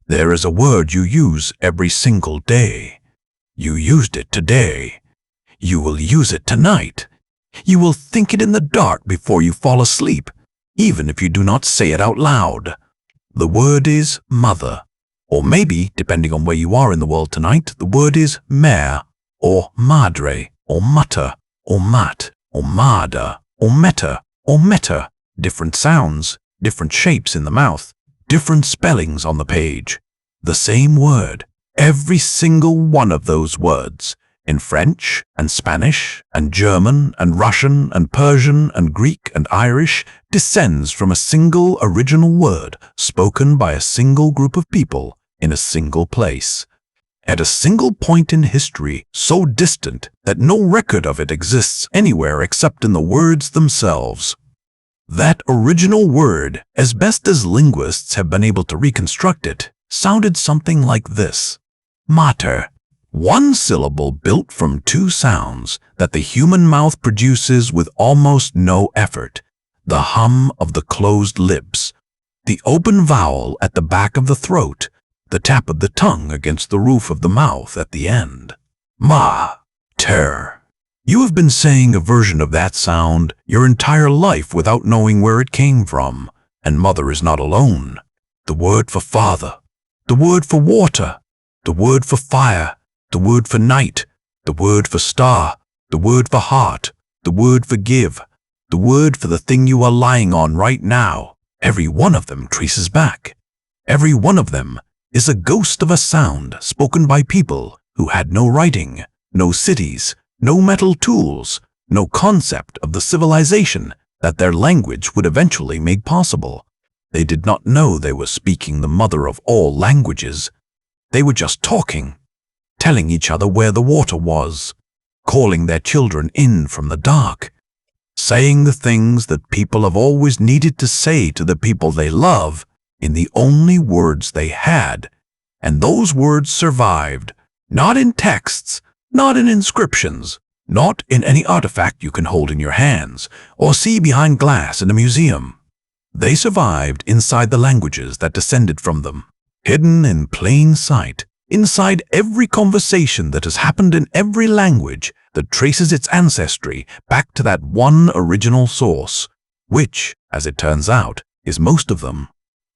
There is a word you use every single day. You used it today. You will use it tonight. You will think it in the dark before you fall asleep, even if you do not say it out loud. The word is mother. Or maybe, depending on where you are in the world tonight, the word is mère, or madre, or mutter, or mat, or mada, or meta, or meta. Different sounds, different shapes in the mouth, different spellings on the page. The same word, every single one of those words, in French and Spanish and German and Russian and Persian and Greek and Irish, descends from a single original word spoken by a single group of people in a single place, at a single point in history so distant that no record of it exists anywhere except in the words themselves. That original word, as best as linguists have been able to reconstruct it, sounded something like this: mater. One syllable built from two sounds that the human mouth produces with almost no effort: the hum of the closed lips, the open vowel at the back of the throat, the tap of the tongue against the roof of the mouth at the end. Ma-ter. You have been saying a version of that sound your entire life without knowing where it came from, and mother is not alone. The word for father, the word for water, the word for fire, the word for night, the word for star, the word for heart, the word for give, the word for the thing you are lying on right now. Every one of them traces back. Every one of them is a ghost of a sound spoken by people who had no writing, no cities, no metal tools, no concept of the civilization that their language would eventually make possible. They did not know they were speaking the mother of all languages. They were just talking, telling each other where the water was, calling their children in from the dark, saying the things that people have always needed to say to the people they love in the only words they had. And those words survived, not in texts, not in inscriptions, not in any artifact you can hold in your hands or see behind glass in a museum. They survived inside the languages that descended from them, hidden in plain sight, inside every conversation that has happened in every language that traces its ancestry back to that one original source, which, as it turns out, is most of them.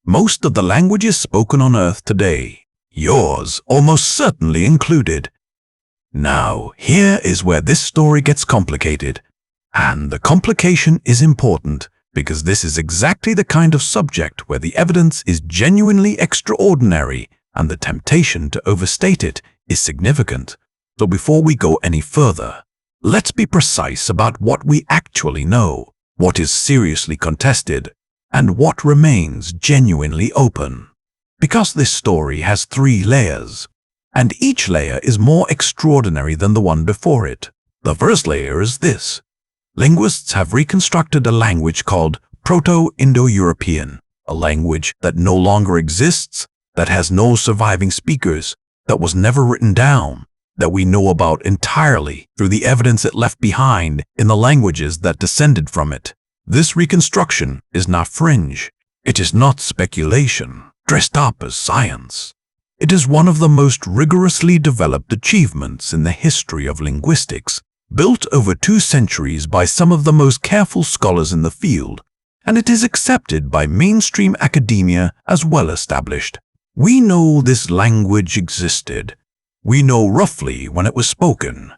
Most of the languages spoken on Earth today, yours almost certainly included. Now, here is where this story gets complicated. And the complication is important because this is exactly the kind of subject where the evidence is genuinely extraordinary and the temptation to overstate it is significant. So before we go any further, let's be precise about what we actually know, what is seriously contested, and what remains genuinely open. Because this story has 3 layers, and each layer is more extraordinary than the one before it. The first layer is this. Linguists have reconstructed a language called Proto-Indo-European, a language that no longer exists, that has no surviving speakers, that was never written down, that we know about entirely through the evidence it left behind in the languages that descended from it. This reconstruction is not fringe. It is not speculation, dressed up as science. It is one of the most rigorously developed achievements in the history of linguistics, built over 2 centuries by some of the most careful scholars in the field, and it is accepted by mainstream academia as well established. We know this language existed. We know roughly when it was spoken,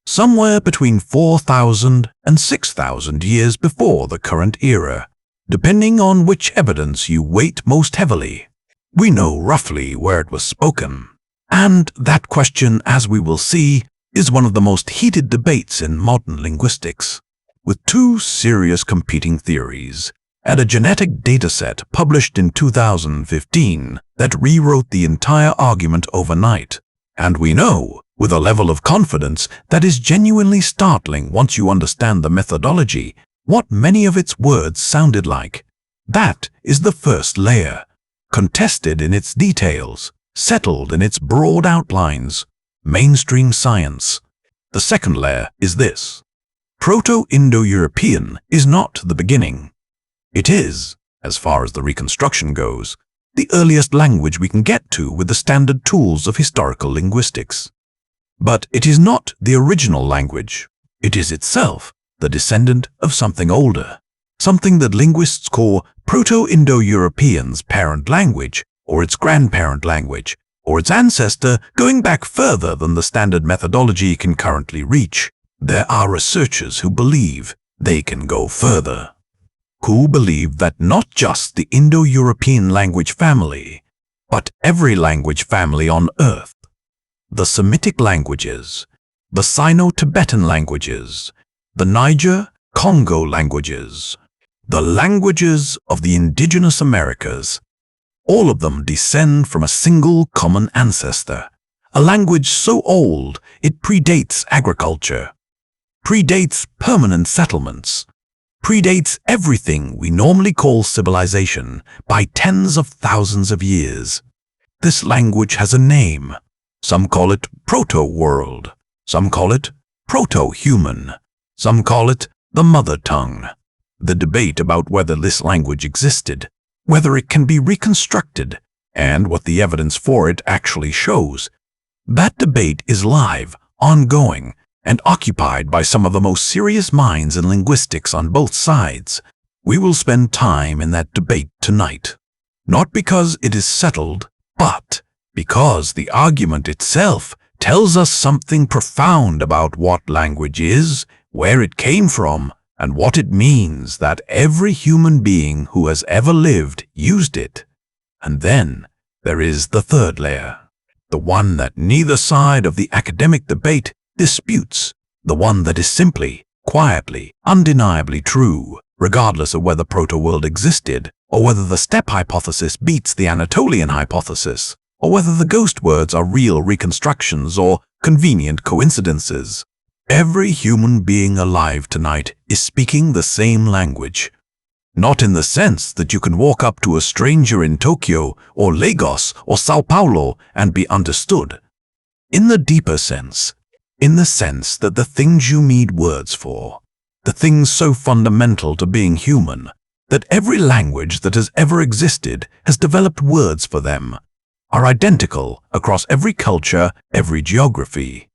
somewhere between 4,000 and 6,000 years before the current era, depending on which evidence you weight most heavily. We know roughly where it was spoken, and that question, as we will see, is one of the most heated debates in modern linguistics, with 2 serious competing theories, and a genetic dataset published in 2015 that rewrote the entire argument overnight. And we know, with a level of confidence that is genuinely startling once you understand the methodology, what many of its words sounded like. That is the first layer, contested in its details, settled in its broad outlines, mainstream science. The second layer is this. Proto-Indo-European is not the beginning. It is, as far as the reconstruction goes, the earliest language we can get to with the standard tools of historical linguistics. But it is not the original language. It is itself the descendant of something older, something that linguists call Proto-Indo-European's parent language, or its grandparent language, or its ancestor going back further than the standard methodology can currently reach. There are researchers who believe they can go further, who believe that not just the Indo-European language family, but every language family on Earth, the Semitic languages, the Sino-Tibetan languages, the Niger-Congo languages, the languages of the indigenous Americas, all of them descend from a single common ancestor, a language so old it predates agriculture, predates permanent settlements, predates everything we normally call civilization by tens of thousands of years. This language has a name. Some call it proto-world, some call it proto-human, some call it the mother tongue. The debate about whether this language existed, whether it can be reconstructed, and what the evidence for it actually shows, that debate is live, ongoing, and occupied by some of the most serious minds in linguistics on both sides. We will spend time in that debate tonight, not because it is settled, but because the argument itself tells us something profound about what language is, where it came from, and what it means that every human being who has ever lived used it. And then there is the third layer, the one that neither side of the academic debate disputes, the one that is simply, quietly, undeniably true, regardless of whether proto-world existed, or whether the steppe hypothesis beats the Anatolian hypothesis, or whether the ghost words are real reconstructions or convenient coincidences. Every human being alive tonight is speaking the same language. Not in the sense that you can walk up to a stranger in Tokyo or Lagos or Sao Paulo and be understood. In the deeper sense, in the sense that the things you need words for, the things so fundamental to being human, that every language that has ever existed has developed words for them, are identical across every culture, every geography,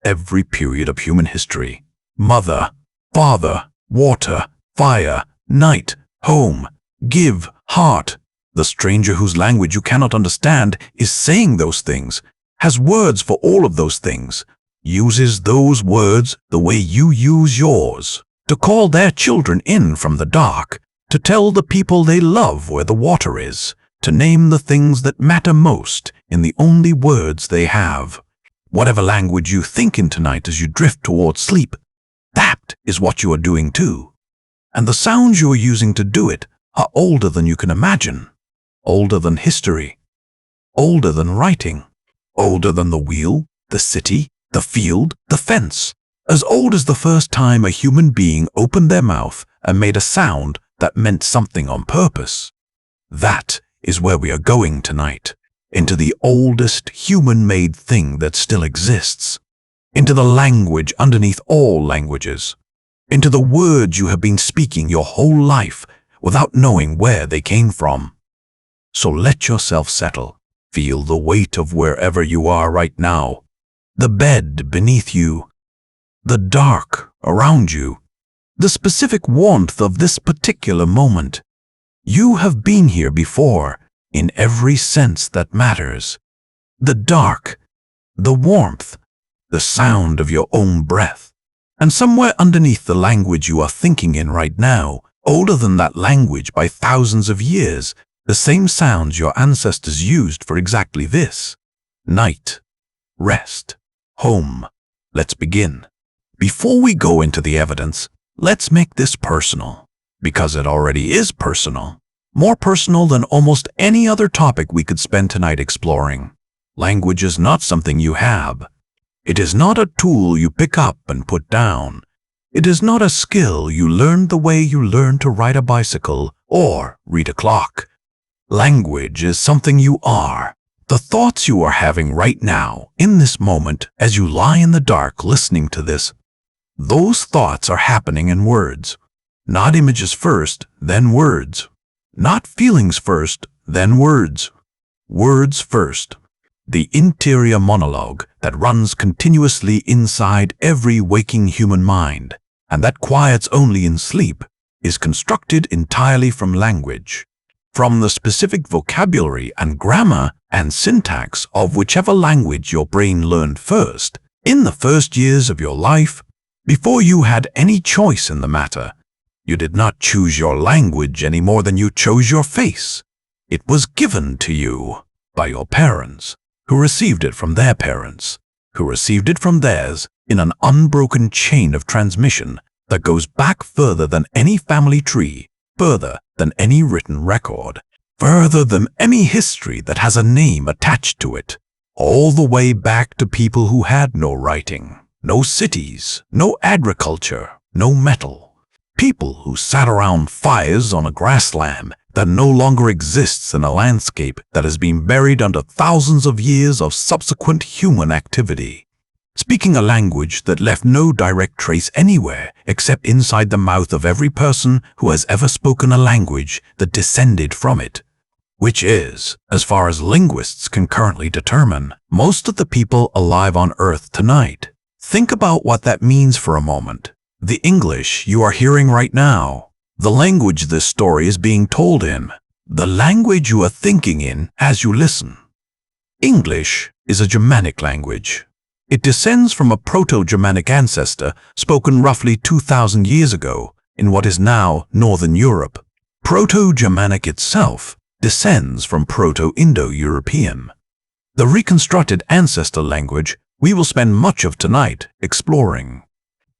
every period of human history. Mother, father, water, fire, night, home, give, heart. The stranger whose language you cannot understand is saying those things, has words for all of those things, uses those words the way you use yours, to call their children in from the dark, to tell the people they love where the water is, to name the things that matter most in the only words they have. Whatever language you think in tonight as you drift towards sleep, that is what you are doing too. And the sounds you are using to do it are older than you can imagine, older than history, older than writing, older than the wheel, the city, the field, the fence, as old as the first time a human being opened their mouth and made a sound that meant something on purpose. That is where we are going tonight, into the oldest human-made thing that still exists, into the language underneath all languages, into the words you have been speaking your whole life without knowing where they came from. So let yourself settle, feel the weight of wherever you are right now, the bed beneath you, the dark around you, the specific warmth of this particular moment. You have been here before in every sense that matters. The dark, the warmth, the sound of your own breath. And somewhere underneath the language you are thinking in right now, older than that language by thousands of years, the same sounds your ancestors used for exactly this. Night, rest, home. Let's begin. Before we go into the evidence, let's make this personal, because it already is personal. More personal than almost any other topic we could spend tonight exploring. Language is not something you have. It is not a tool you pick up and put down. It is not a skill you learn the way you learn to ride a bicycle or read a clock. Language is something you are. The thoughts you are having right now, in this moment, as you lie in the dark listening to this, those thoughts are happening in words. Not images first, then words. Not feelings first, then words. Words first. The interior monologue that runs continuously inside every waking human mind, and that quiets only in sleep, is constructed entirely from language, from the specific vocabulary and grammar and syntax of whichever language your brain learned first. In the first years of your life, before you had any choice in the matter, you did not choose your language any more than you chose your face. It was given to you by your parents, who received it from their parents, who received it from theirs, in an unbroken chain of transmission that goes back further than any family tree, further than any written record, further than any history that has a name attached to it, all the way back to people who had no writing, no cities, no agriculture, no metal. People who sat around fires on a grassland that no longer exists in a landscape that has been buried under thousands of years of subsequent human activity, speaking a language that left no direct trace anywhere except inside the mouth of every person who has ever spoken a language that descended from it, which is, as far as linguists can currently determine, most of the people alive on Earth tonight. Think about what that means for a moment. The English you are hearing right now, the language this story is being told in, the language you are thinking in as you listen. English is a Germanic language. It descends from a Proto-Germanic ancestor spoken roughly 2,000 years ago in what is now Northern Europe. Proto-Germanic itself descends from Proto-Indo-European. The reconstructed ancestor language we will spend much of tonight exploring.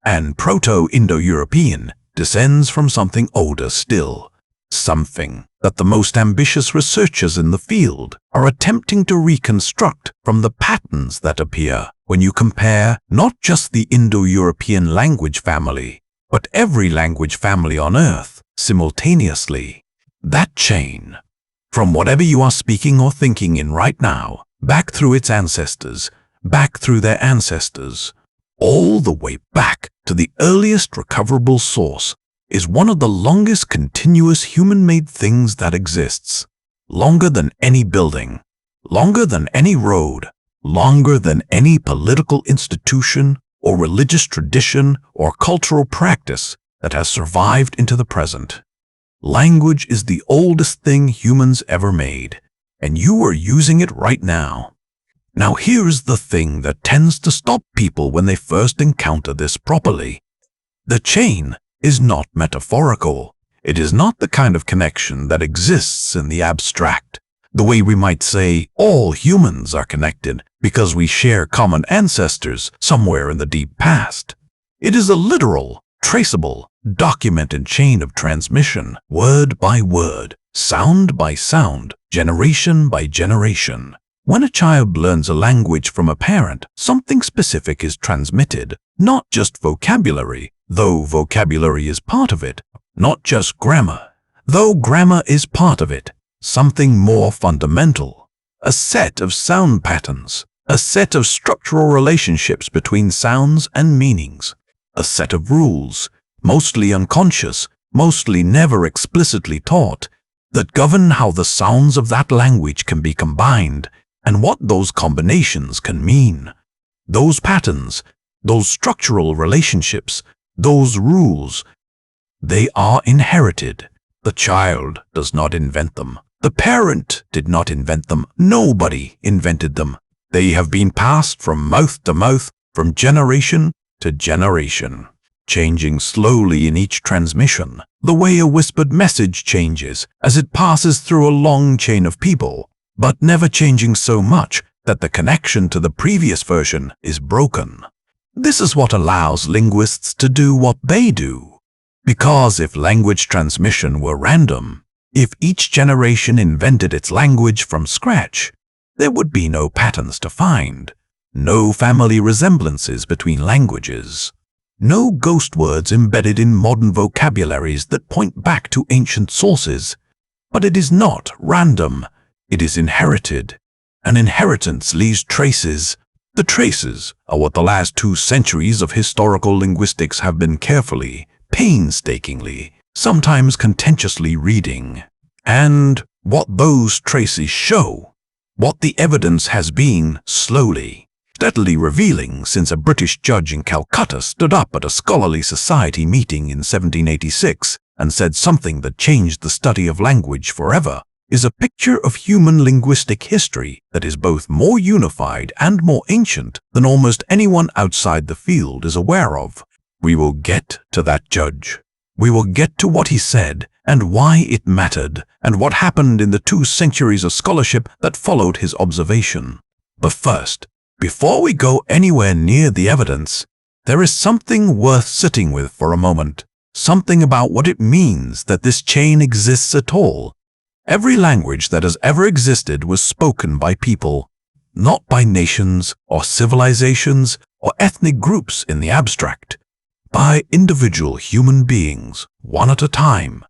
And Proto-Indo-European descends from something older still, something that the most ambitious researchers in the field are attempting to reconstruct from the patterns that appear when you compare not just the Indo-European language family, but every language family on Earth simultaneously. That chain, from whatever you are speaking or thinking in right now, back through its ancestors, back through their ancestors, all the way back to the earliest recoverable source, is one of the longest continuous human-made things that exists. Longer than any building, longer than any road, longer than any political institution or religious tradition or cultural practice that has survived into the present. Language is the oldest thing humans ever made, and you are using it right now. Now here's the thing that tends to stop people when they first encounter this properly. The chain is not metaphorical. It is not the kind of connection that exists in the abstract, the way we might say all humans are connected because we share common ancestors somewhere in the deep past. It is a literal, traceable, documented chain of transmission, word by word, sound by sound, generation by generation. When a child learns a language from a parent, something specific is transmitted, not just vocabulary, though vocabulary is part of it, not just grammar, though grammar is part of it, something more fundamental, a set of sound patterns, a set of structural relationships between sounds and meanings, a set of rules, mostly unconscious, mostly never explicitly taught, that govern how the sounds of that language can be combined and what those combinations can mean. Those patterns, those structural relationships, those rules, they are inherited. The child does not invent them. The parent did not invent them. Nobody invented them. They have been passed from mouth to mouth, from generation to generation, changing slowly in each transmission, the way a whispered message changes as it passes through a long chain of people, but never changing so much that the connection to the previous version is broken. This is what allows linguists to do what they do. Because if language transmission were random, if each generation invented its language from scratch, there would be no patterns to find, no family resemblances between languages, no ghost words embedded in modern vocabularies that point back to ancient sources. But it is not random. It is inherited. An inheritance leaves traces. The traces are what the last 2 centuries of historical linguistics have been carefully, painstakingly, sometimes contentiously reading. And what those traces show, what the evidence has been slowly, steadily revealing since a British judge in Calcutta stood up at a scholarly society meeting in 1786 and said something that changed the study of language forever, is a picture of human linguistic history that is both more unified and more ancient than almost anyone outside the field is aware of. We will get to that judge. We will get to what he said and why it mattered and what happened in the 2 centuries of scholarship that followed his observation. But first, before we go anywhere near the evidence, there is something worth sitting with for a moment, something about what it means that this chain exists at all. Every language that has ever existed was spoken by people, not by nations or civilizations or ethnic groups in the abstract, by individual human beings, one at a time,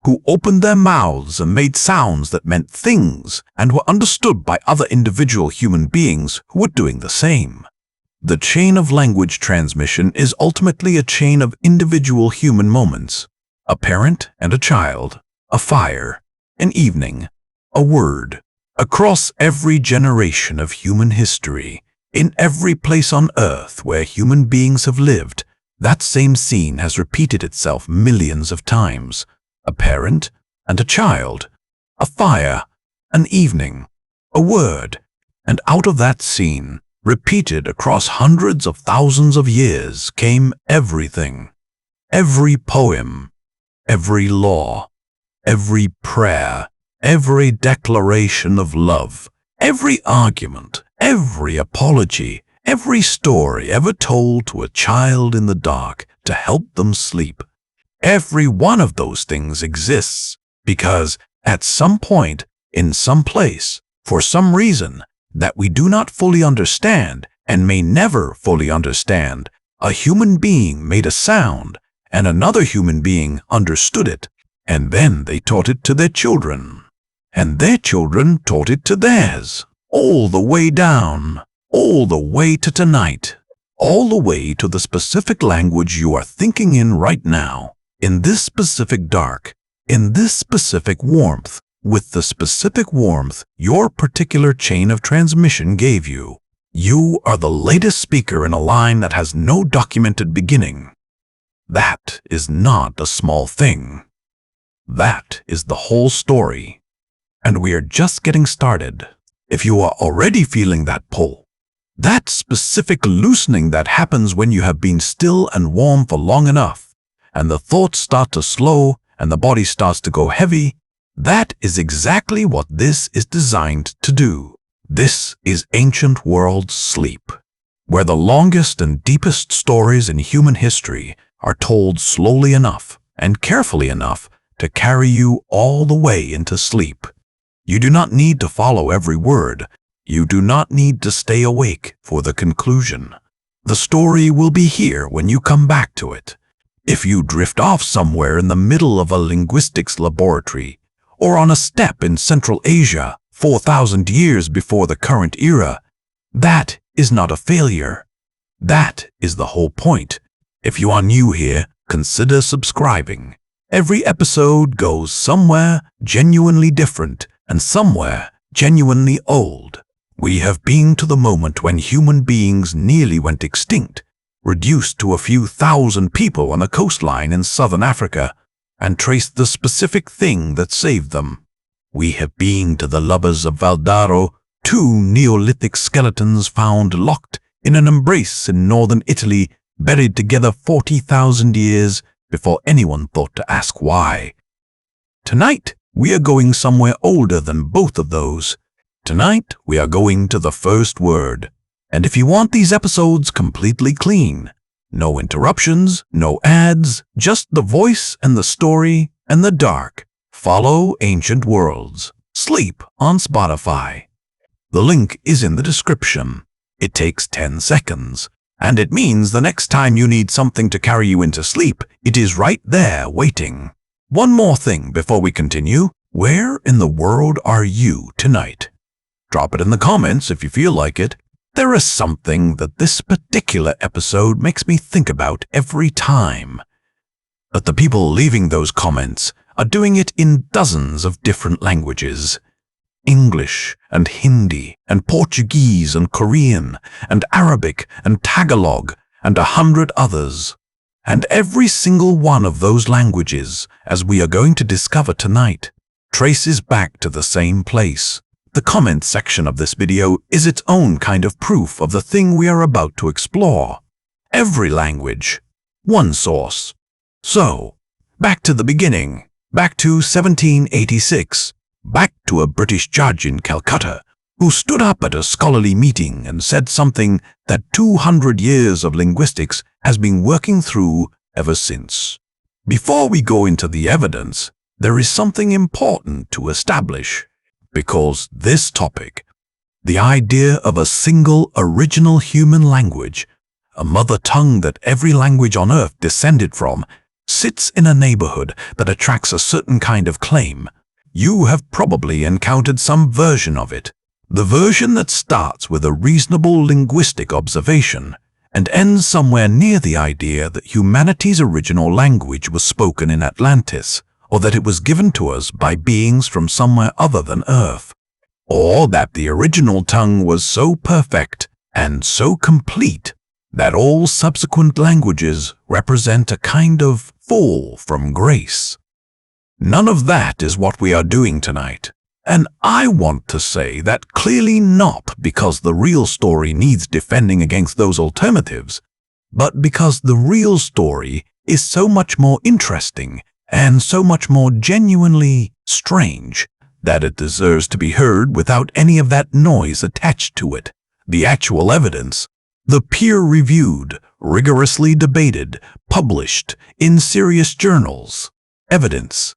who opened their mouths and made sounds that meant things and were understood by other individual human beings who were doing the same. The chain of language transmission is ultimately a chain of individual human moments, a parent and a child, a fire, an evening, a word, across every generation of human history, in every place on earth where human beings have lived. That same scene has repeated itself millions of times. A parent and a child, a fire, an evening, a word, and out of that scene, repeated across hundreds of thousands of years, came everything. Every poem, every law, every prayer, every declaration of love, every argument, every apology, every story ever told to a child in the dark to help them sleep. Every one of those things exists because at some point, in some place, for some reason that we do not fully understand and may never fully understand, a human being made a sound and another human being understood it, and then they taught it to their children, and their children taught it to theirs, all the way down, all the way to tonight, all the way to the specific language you are thinking in right now. In this specific dark, in this specific warmth, with the specific warmth your particular chain of transmission gave you. You are the latest speaker in a line that has no documented beginning. That is not a small thing. That is the whole story. And we are just getting started. If you are already feeling that pull, that specific loosening that happens when you have been still and warm for long enough, and the thoughts start to slow and the body starts to go heavy, that is exactly what this is designed to do. This is ancient world sleep, where the longest and deepest stories in human history are told slowly enough and carefully enough to carry you all the way into sleep. You do not need to follow every word. You do not need to stay awake for the conclusion. The story will be here when you come back to it. If you drift off somewhere in the middle of a linguistics laboratory, or on a steppe in Central Asia 4,000 years before the current era, that is not a failure. That is the whole point. If you are new here, consider subscribing. Every episode goes somewhere genuinely different and somewhere genuinely old. We have been to the moment when human beings nearly went extinct, reduced to a few thousand people on a coastline in southern Africa, and traced the specific thing that saved them. We have been to the lubbers of Valdaro, 2 Neolithic skeletons found locked in an embrace in northern Italy, buried together 40,000 years before anyone thought to ask why. Tonight, we are going somewhere older than both of those. Tonight, we are going to the first word. And if you want these episodes completely clean, no interruptions, no ads, just the voice and the story and the dark, follow Ancient Worlds. Sleep on Spotify. The link is in the description. It takes 10 seconds, and it means the next time you need something to carry you into sleep, it is right there waiting. One more thing before we continue. Where in the world are you tonight? Drop it in the comments if you feel like it. There is something that this particular episode makes me think about every time. But the people leaving those comments are doing it in dozens of different languages. English and Hindi and Portuguese and Korean and Arabic and Tagalog and 100 others. And every single one of those languages, as we are going to discover tonight, traces back to the same place. The comment section of this video is its own kind of proof of the thing we are about to explore. Every language, one source. So, back to the beginning, back to 1786, back to a British judge in Calcutta who stood up at a scholarly meeting and said something that 200 years of linguistics has been working through ever since. Before we go into the evidence, there is something important to establish, because this topic, the idea of a single original human language, a mother tongue that every language on earth descended from, sits in a neighborhood that attracts a certain kind of claim. You have probably encountered some version of it, the version that starts with a reasonable linguistic observation and ends somewhere near the idea that humanity's original language was spoken in Atlantis, or that it was given to us by beings from somewhere other than Earth, or that the original tongue was so perfect and so complete that all subsequent languages represent a kind of fall from grace. None of that is what we are doing tonight, and I want to say that clearly not because the real story needs defending against those alternatives, but because the real story is so much more interesting and so much more genuinely strange that it deserves to be heard without any of that noise attached to it. The actual evidence, the peer-reviewed, rigorously debated, published in serious journals, evidence,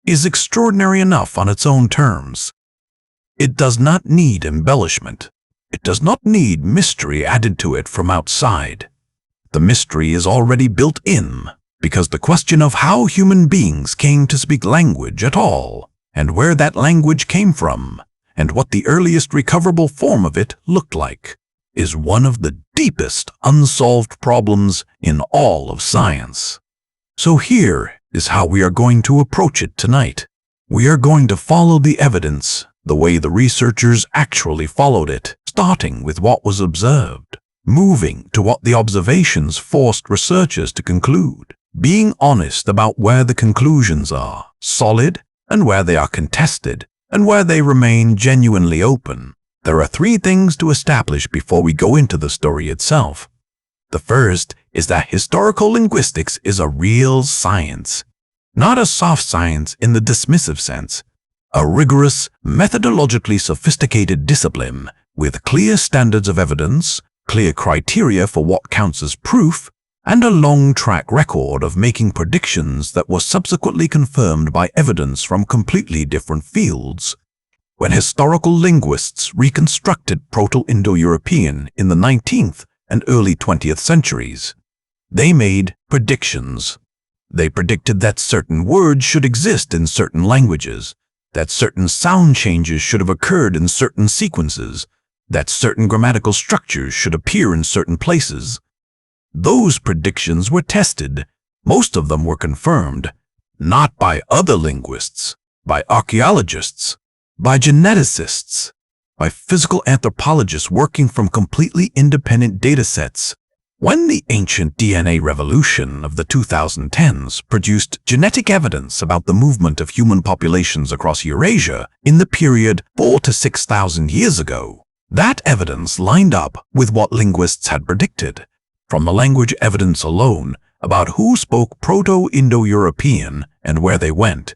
is extraordinary enough on its own terms. It does not need embellishment. It does not need mystery added to it from outside. The mystery is already built in, because the question of how human beings came to speak language at all, and where that language came from, and what the earliest recoverable form of it looked like, is one of the deepest unsolved problems in all of science. So here is how we are going to approach it tonight. We are going to follow the evidence the way the researchers actually followed it, starting with what was observed, moving to what the observations forced researchers to conclude, being honest about where the conclusions are solid and where they are contested and where they remain genuinely open. There are three things to establish before we go into the story itself. The first is that historical linguistics is a real science, not a soft science in the dismissive sense, a rigorous, methodologically sophisticated discipline with clear standards of evidence, clear criteria for what counts as proof, and a long track record of making predictions that were subsequently confirmed by evidence from completely different fields. When historical linguists reconstructed Proto-Indo-European in the 19th and early 20th centuries, they made predictions. They predicted that certain words should exist in certain languages, that certain sound changes should have occurred in certain sequences, that certain grammatical structures should appear in certain places. Those predictions were tested. Most of them were confirmed, not by other linguists, by archaeologists, by geneticists, by physical anthropologists working from completely independent data sets. When the ancient DNA revolution of the 2010s produced genetic evidence about the movement of human populations across Eurasia in the period 4,000 to 6,000 years ago, that evidence lined up with what linguists had predicted. From the language evidence alone about who spoke Proto-Indo-European and where they went,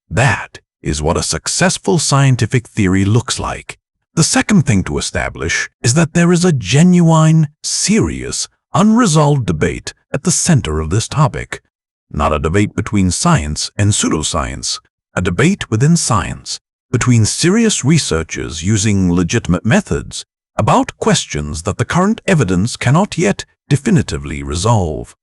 that is what a successful scientific theory looks like. The second thing to establish is that there is a genuine, serious, unresolved debate at the center of this topic. Not a debate between science and pseudoscience, a debate within science, between serious researchers using legitimate methods about questions that the current evidence cannot yet definitively resolve.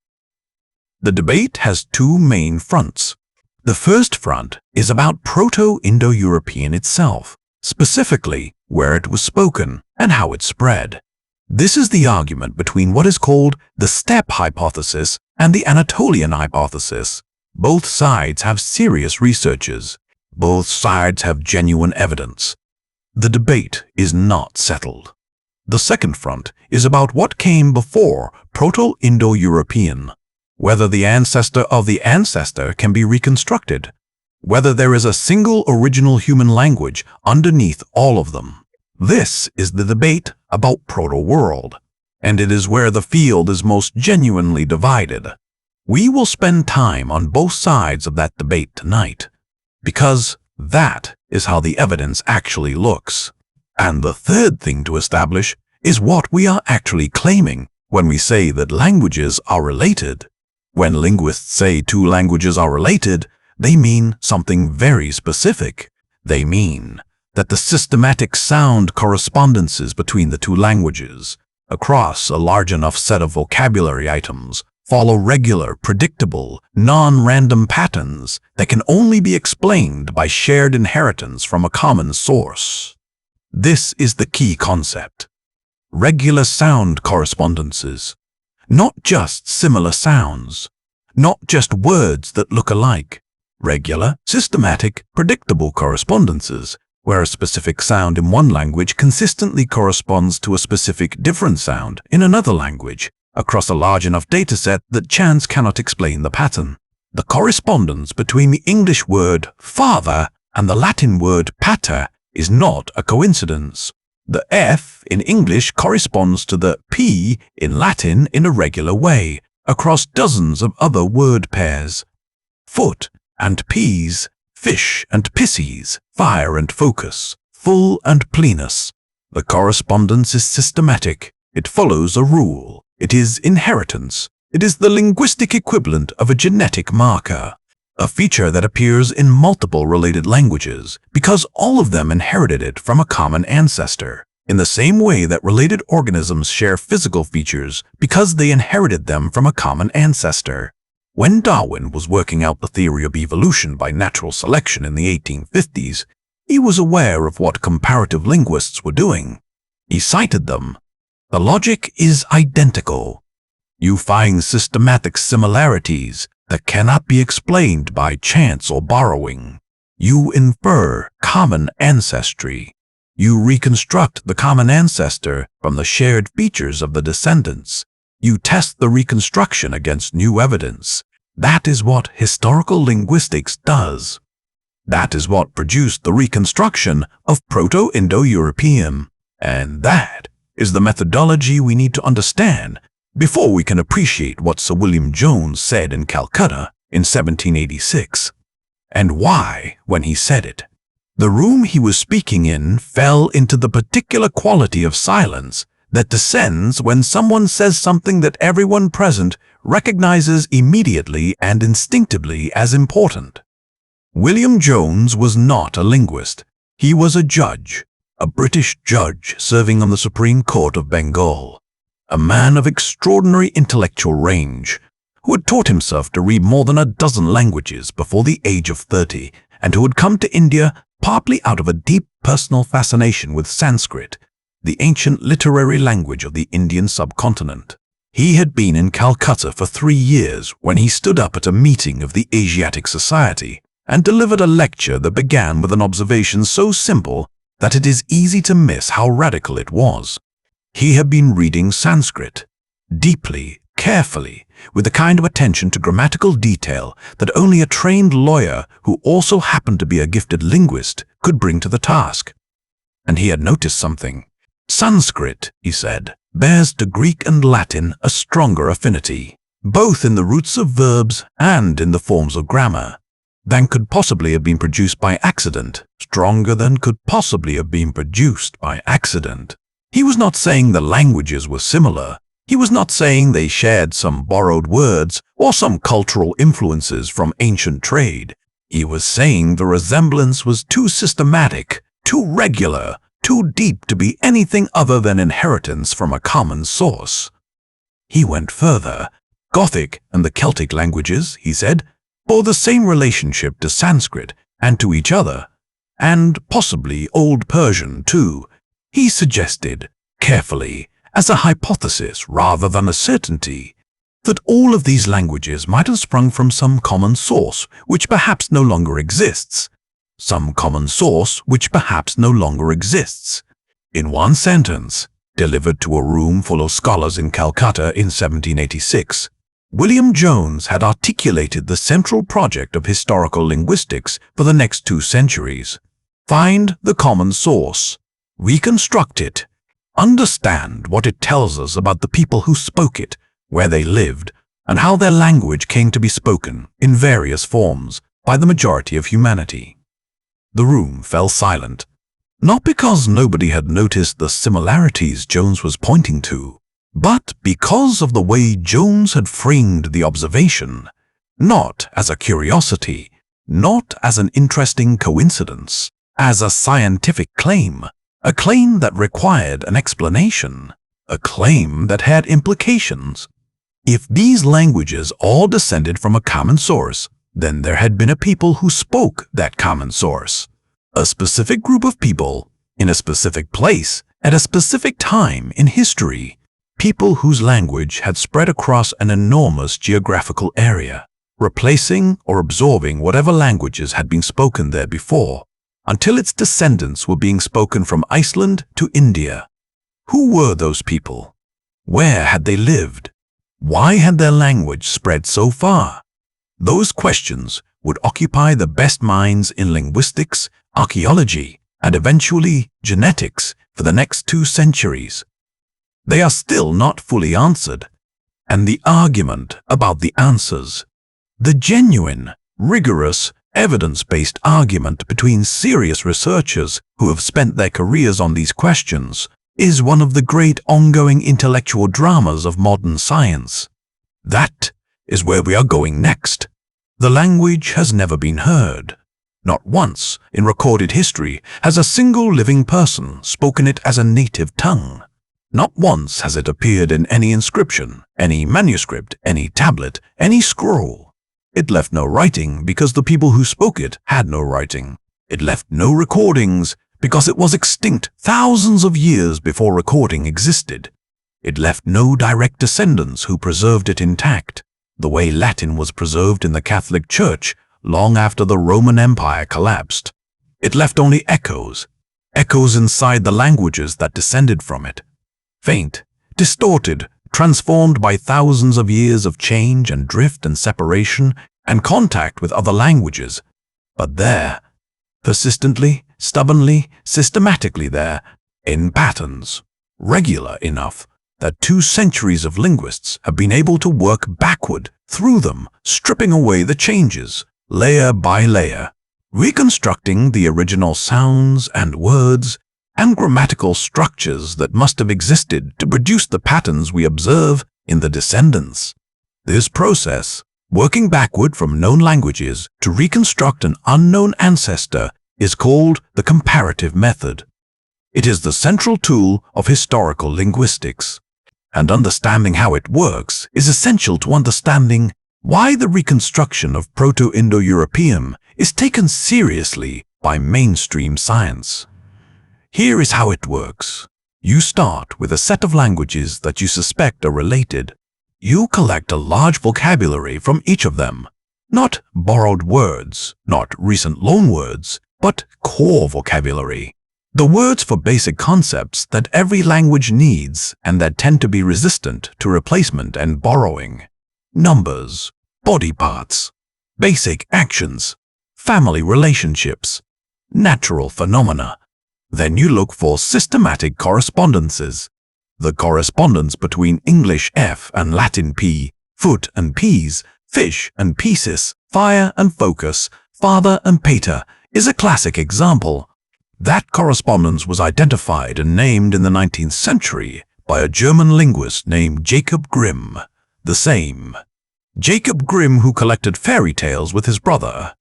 The debate has two main fronts. The first front is about Proto-Indo-European itself, specifically where it was spoken and how it spread. This is the argument between what is called the steppe hypothesis and the Anatolian hypothesis. Both sides have serious researchers. Both sides have genuine evidence. The debate is not settled. The second front is about what came before Proto-Indo-European, whether the ancestor of the ancestor can be reconstructed, whether there is a single original human language underneath all of them. This is the debate about proto-world, and it is where the field is most genuinely divided. We will spend time on both sides of that debate tonight, because that is how the evidence actually looks. And the third thing to establish is what we are actually claiming when we say that languages are related. When linguists say two languages are related, they mean something very specific. They mean that the systematic sound correspondences between the two languages, across a large enough set of vocabulary items, follow regular, predictable, non-random patterns that can only be explained by shared inheritance from a common source. This is the key concept. Regular sound correspondences. Not just similar sounds. Not just words that look alike. Regular, systematic, predictable correspondences, where a specific sound in one language consistently corresponds to a specific different sound in another language, across a large enough dataset that chance cannot explain the pattern. The correspondence between the English word father and the Latin word pater is not a coincidence. The F in English corresponds to the P in Latin in a regular way, across dozens of other word pairs. Foot and peas, fish and pisces, fire and focus, full and plenus. The correspondence is systematic. It follows a rule. It is inheritance. It is the linguistic equivalent of a genetic marker, a feature that appears in multiple related languages because all of them inherited it from a common ancestor, in the same way that related organisms share physical features because they inherited them from a common ancestor. When Darwin was working out the theory of evolution by natural selection in the 1850s, he was aware of what comparative linguists were doing. He cited them. The logic is identical. You find systematic similarities that cannot be explained by chance or borrowing. You infer common ancestry. You reconstruct the common ancestor from the shared features of the descendants. You test the reconstruction against new evidence. That is what historical linguistics does. That is what produced the reconstruction of Proto-Indo-European. And that is the methodology we need to understand before we can appreciate what Sir William Jones said in Calcutta in 1786, and why, when he said it, the room he was speaking in fell into the particular quality of silence that descends when someone says something that everyone present recognizes immediately and instinctively as important. William Jones was not a linguist. He was a judge, a British judge serving on the Supreme Court of Bengal, a man of extraordinary intellectual range, who had taught himself to read more than a dozen languages before the age of 30, and who had come to India partly out of a deep personal fascination with Sanskrit, the ancient literary language of the Indian subcontinent. He had been in Calcutta for 3 years when he stood up at a meeting of the Asiatic Society and delivered a lecture that began with an observation so simple that it is easy to miss how radical it was. He had been reading Sanskrit, deeply, carefully, with the kind of attention to grammatical detail that only a trained lawyer who also happened to be a gifted linguist could bring to the task. And he had noticed something. Sanskrit, he said, bears to Greek and Latin a stronger affinity, both in the roots of verbs and in the forms of grammar, than could possibly have been produced by accident, stronger than could possibly have been produced by accident. He was not saying the languages were similar. He was not saying they shared some borrowed words or some cultural influences from ancient trade. He was saying the resemblance was too systematic, too regular, too deep to be anything other than inheritance from a common source. He went further. Gothic and the Celtic languages, he said, bore the same relationship to Sanskrit and to each other, and possibly Old Persian too. He suggested, carefully, as a hypothesis rather than a certainty, that all of these languages might have sprung from some common source which perhaps no longer exists. Some common source which perhaps no longer exists. In one sentence, delivered to a room full of scholars in Calcutta in 1786, William Jones had articulated the central project of historical linguistics for the next 2 centuries. Find the common source, reconstruct it, understand what it tells us about the people who spoke it, where they lived, and how their language came to be spoken in various forms by the majority of humanity. The room fell silent, not because nobody had noticed the similarities Jones was pointing to, but because of the way Jones had framed the observation, not as a curiosity, not as an interesting coincidence, as a scientific claim, a claim that required an explanation, a claim that had implications. If these languages all descended from a common source, then there had been a people who spoke that common source. A specific group of people, in a specific place, at a specific time in history. People whose language had spread across an enormous geographical area, replacing or absorbing whatever languages had been spoken there before, until its descendants were being spoken from Iceland to India. Who were those people? Where had they lived? Why had their language spread so far? Those questions would occupy the best minds in linguistics, archaeology, and eventually genetics for the next 2 centuries. They are still not fully answered, and the argument about the answers, the genuine, rigorous, evidence-based argument between serious researchers who have spent their careers on these questions, is one of the great ongoing intellectual dramas of modern science. That is where we are going next. The language has never been heard. Not once in recorded history has a single living person spoken it as a native tongue. Not once has it appeared in any inscription, any manuscript, any tablet, any scroll. It left no writing because the people who spoke it had no writing. It left no recordings because it was extinct thousands of years before recording existed. It left no direct descendants who preserved it intact, the way Latin was preserved in the Catholic Church long after the Roman Empire collapsed. It left only echoes, echoes inside the languages that descended from it. Faint, distorted, transformed by thousands of years of change and drift and separation and contact with other languages, but there, persistently, stubbornly, systematically there, in patterns, regular enough that 2 centuries of linguists have been able to work backward through them, stripping away the changes, layer by layer, reconstructing the original sounds and words and grammatical structures that must have existed to produce the patterns we observe in the descendants. This process, working backward from known languages to reconstruct an unknown ancestor, is called the comparative method. It is the central tool of historical linguistics, and understanding how it works is essential to understanding why the reconstruction of Proto-Indo-European is taken seriously by mainstream science. Here is how it works. You start with a set of languages that you suspect are related. You collect a large vocabulary from each of them. Not borrowed words, not recent loanwords, but core vocabulary. The words for basic concepts that every language needs and that tend to be resistant to replacement and borrowing. Numbers, body parts, basic actions, family relationships, natural phenomena. Then you look for systematic correspondences. The correspondence between English F and Latin P, foot and peas, fish and pieces, fire and focus, father and pater, is a classic example. That correspondence was identified and named in the 19th century by a German linguist named Jacob Grimm. The same Jacob Grimm who collected fairy tales with his brother.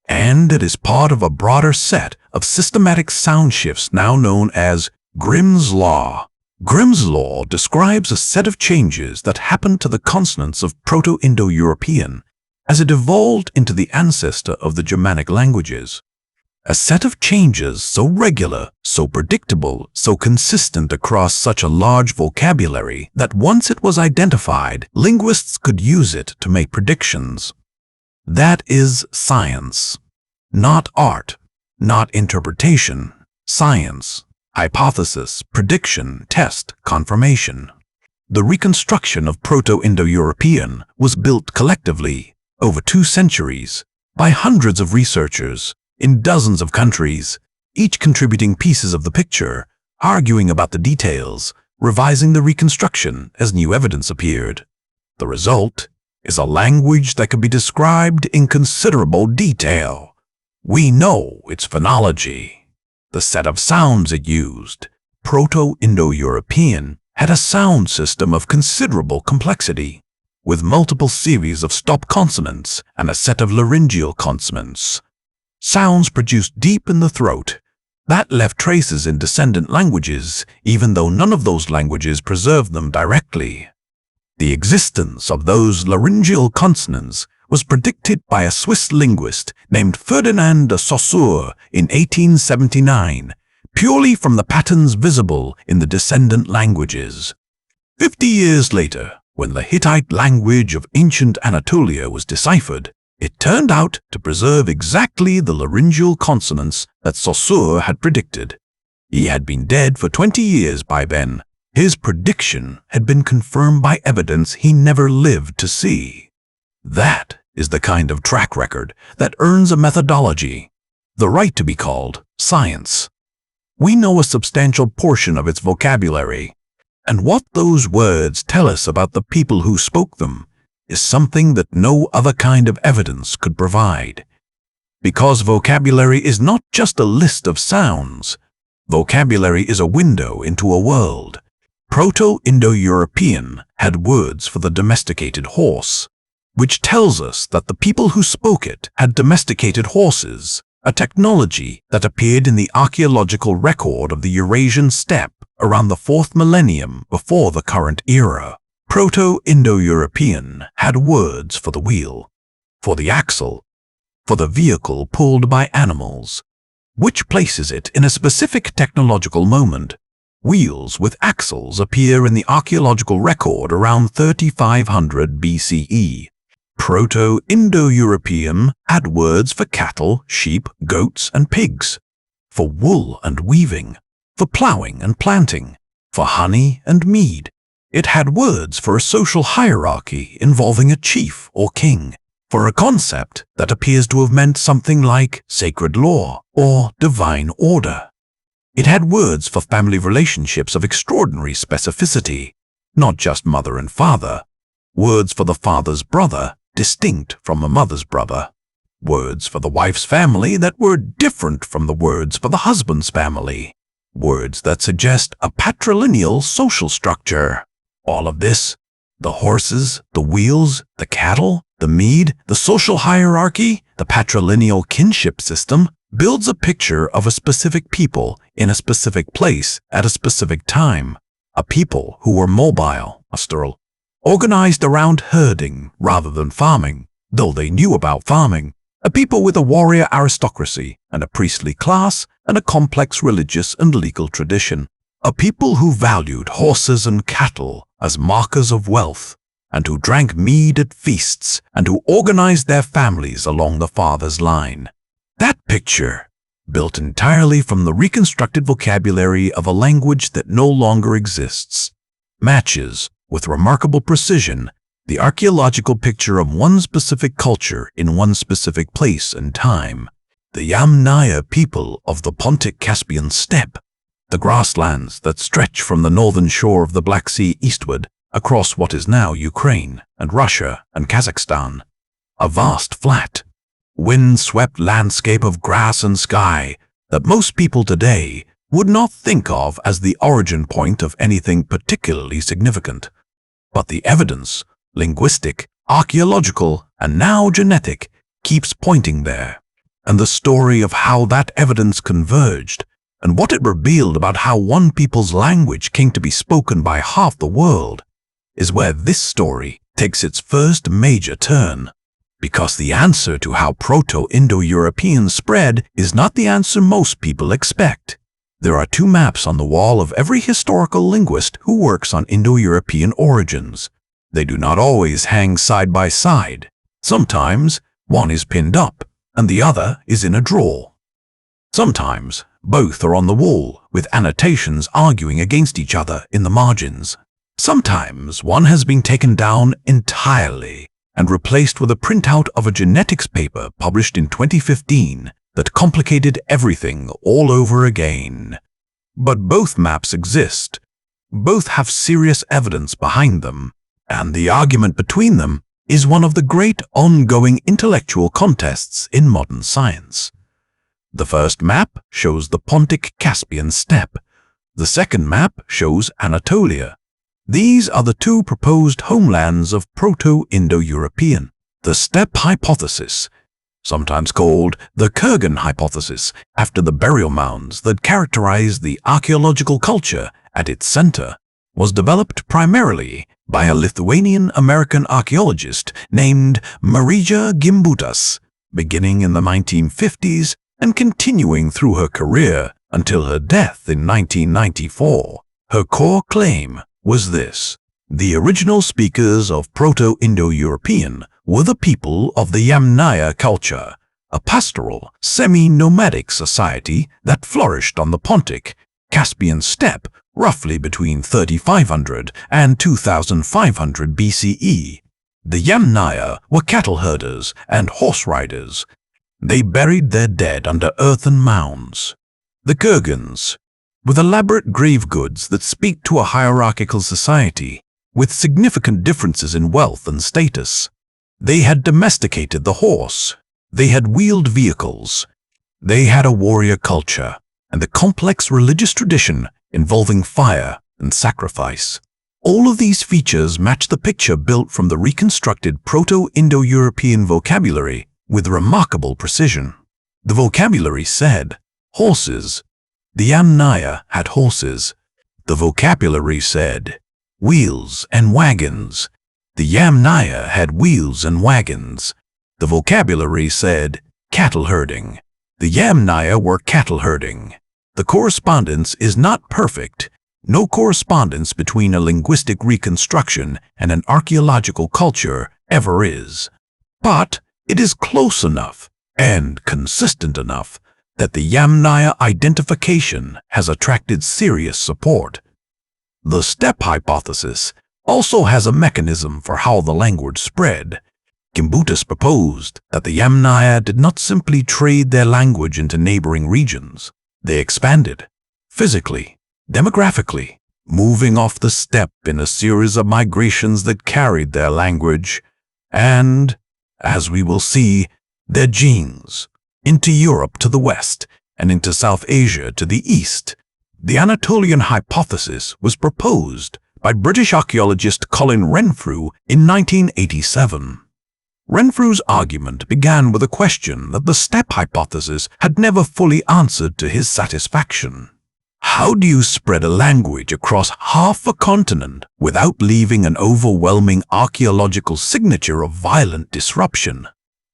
And it is part of a broader set of systematic sound shifts now known as Grimm's Law. Grimm's Law describes a set of changes that happened to the consonants of Proto-Indo-European as it evolved into the ancestor of the Germanic languages. A set of changes so regular, so predictable, so consistent across such a large vocabulary that once it was identified, linguists could use it to make predictions. That is science. Not art, not interpretation. Science. Hypothesis, prediction, test, confirmation. The reconstruction of Proto-Indo-European was built collectively, over 2 centuries, by hundreds of researchers, in dozens of countries, each contributing pieces of the picture, arguing about the details, revising the reconstruction as new evidence appeared. The result is a language that can be described in considerable detail. We know its phonology, the set of sounds it used. Proto-Indo-European had a sound system of considerable complexity, with multiple series of stop consonants and a set of laryngeal consonants. Sounds produced deep in the throat that left traces in descendant languages, even though none of those languages preserved them directly. The existence of those laryngeal consonants was predicted by a Swiss linguist named Ferdinand de Saussure in 1879, purely from the patterns visible in the descendant languages. 50 years later, when the Hittite language of ancient Anatolia was deciphered, it turned out to preserve exactly the laryngeal consonants that Saussure had predicted. He had been dead for 20 years by then. His prediction had been confirmed by evidence he never lived to see. That is the kind of track record that earns a methodology, the right to be called science. We know a substantial portion of its vocabulary, and what those words tell us about the people who spoke them is something that no other kind of evidence could provide. Because vocabulary is not just a list of sounds, vocabulary is a window into a world. Proto-Indo-European had words for the domesticated horse, which tells us that the people who spoke it had domesticated horses, a technology that appeared in the archaeological record of the Eurasian steppe around the 4th millennium before the current era. Proto-Indo-European had words for the wheel, for the axle, for the vehicle pulled by animals, which places it in a specific technological moment. Wheels with axles appear in the archaeological record around 3500 BCE. Proto-Indo-European had words for cattle, sheep, goats, and pigs, for wool and weaving, for plowing and planting, for honey and mead. It had words for a social hierarchy involving a chief or king, for a concept that appears to have meant something like sacred law or divine order. It had words for family relationships of extraordinary specificity, not just mother and father, words for the father's brother, distinct from a mother's brother, words for the wife's family that were different from the words for the husband's family, words that suggest a patrilineal social structure. All of this, the horses, the wheels, the cattle, the mead, the social hierarchy, the patrilineal kinship system, builds a picture of a specific people in a specific place at a specific time, a people who were mobile, pastoral, organized around herding rather than farming, though they knew about farming, a people with a warrior aristocracy and a priestly class and a complex religious and legal tradition, a people who valued horses and cattle as markers of wealth, and who drank mead at feasts, and who organized their families along the father's line. That picture, built entirely from the reconstructed vocabulary of a language that no longer exists, matches, with remarkable precision, the archaeological picture of one specific culture in one specific place and time, the Yamnaya people of the Pontic-Caspian steppe, the grasslands that stretch from the northern shore of the Black Sea eastward across what is now Ukraine and Russia and Kazakhstan, a vast flat, wind-swept landscape of grass and sky that most people today would not think of as the origin point of anything particularly significant. But the evidence, linguistic, archaeological, and now genetic, keeps pointing there, and the story of how that evidence converged and what it revealed about how one people's language came to be spoken by half the world is where this story takes its first major turn. Because the answer to how Proto-Indo-European spread is not the answer most people expect. There are two maps on the wall of every historical linguist who works on Indo-European origins. They do not always hang side by side. Sometimes one is pinned up and the other is in a drawer. Sometimes both are on the wall with annotations arguing against each other in the margins. Sometimes one has been taken down entirely and replaced with a printout of a genetics paper published in 2015 that complicated everything all over again. But both maps exist. Both have serious evidence behind them, and the argument between them is one of the great ongoing intellectual contests in modern science. The first map shows the Pontic-Caspian steppe. The second map shows Anatolia. These are the two proposed homelands of Proto-Indo-European. The steppe hypothesis, sometimes called the Kurgan hypothesis, after the burial mounds that characterize the archaeological culture at its center, was developed primarily by a Lithuanian-American archaeologist named Marija Gimbutas, beginning in the 1950s and continuing through her career until her death in 1994. Her core claim was this: the original speakers of Proto-Indo-European were the people of the Yamnaya culture, a pastoral, semi-nomadic society that flourished on the Pontic-Caspian steppe roughly between 3500 and 2500 BCE. The Yamnaya were cattle herders and horse riders. They buried their dead under earthen mounds. The Kurgans, with elaborate grave goods that speak to a hierarchical society, with significant differences in wealth and status. They had domesticated the horse. They had wheeled vehicles. They had a warrior culture and the complex religious tradition involving fire and sacrifice. All of these features match the picture built from the reconstructed Proto-Indo-European vocabulary with remarkable precision. The vocabulary said, horses. The Yamnaya had horses. The vocabulary said, wheels and wagons. The Yamnaya had wheels and wagons. The vocabulary said, cattle herding. The Yamnaya were cattle herding. The correspondence is not perfect. No correspondence between a linguistic reconstruction and an archaeological culture ever is. But it is close enough and consistent enough that the Yamnaya identification has attracted serious support. The steppe hypothesis also has a mechanism for how the language spread. Gimbutas proposed that the Yamnaya did not simply trade their language into neighboring regions. They expanded, physically, demographically, moving off the steppe in a series of migrations that carried their language and, as we will see, their genes into Europe to the west and into South Asia to the east. The Anatolian hypothesis was proposed by British archaeologist Colin Renfrew in 1987. Renfrew's argument began with a question that the steppe hypothesis had never fully answered to his satisfaction. How do you spread a language across half a continent without leaving an overwhelming archaeological signature of violent disruption?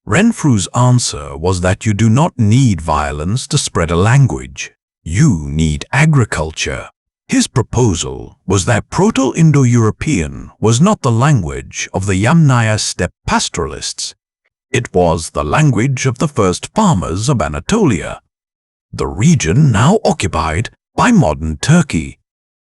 Renfrew's answer was that you do not need violence to spread a language. You need agriculture. His proposal was that Proto-Indo-European was not the language of the Yamnaya steppe pastoralists. It was the language of the first farmers of Anatolia, the region now occupied by modern Turkey,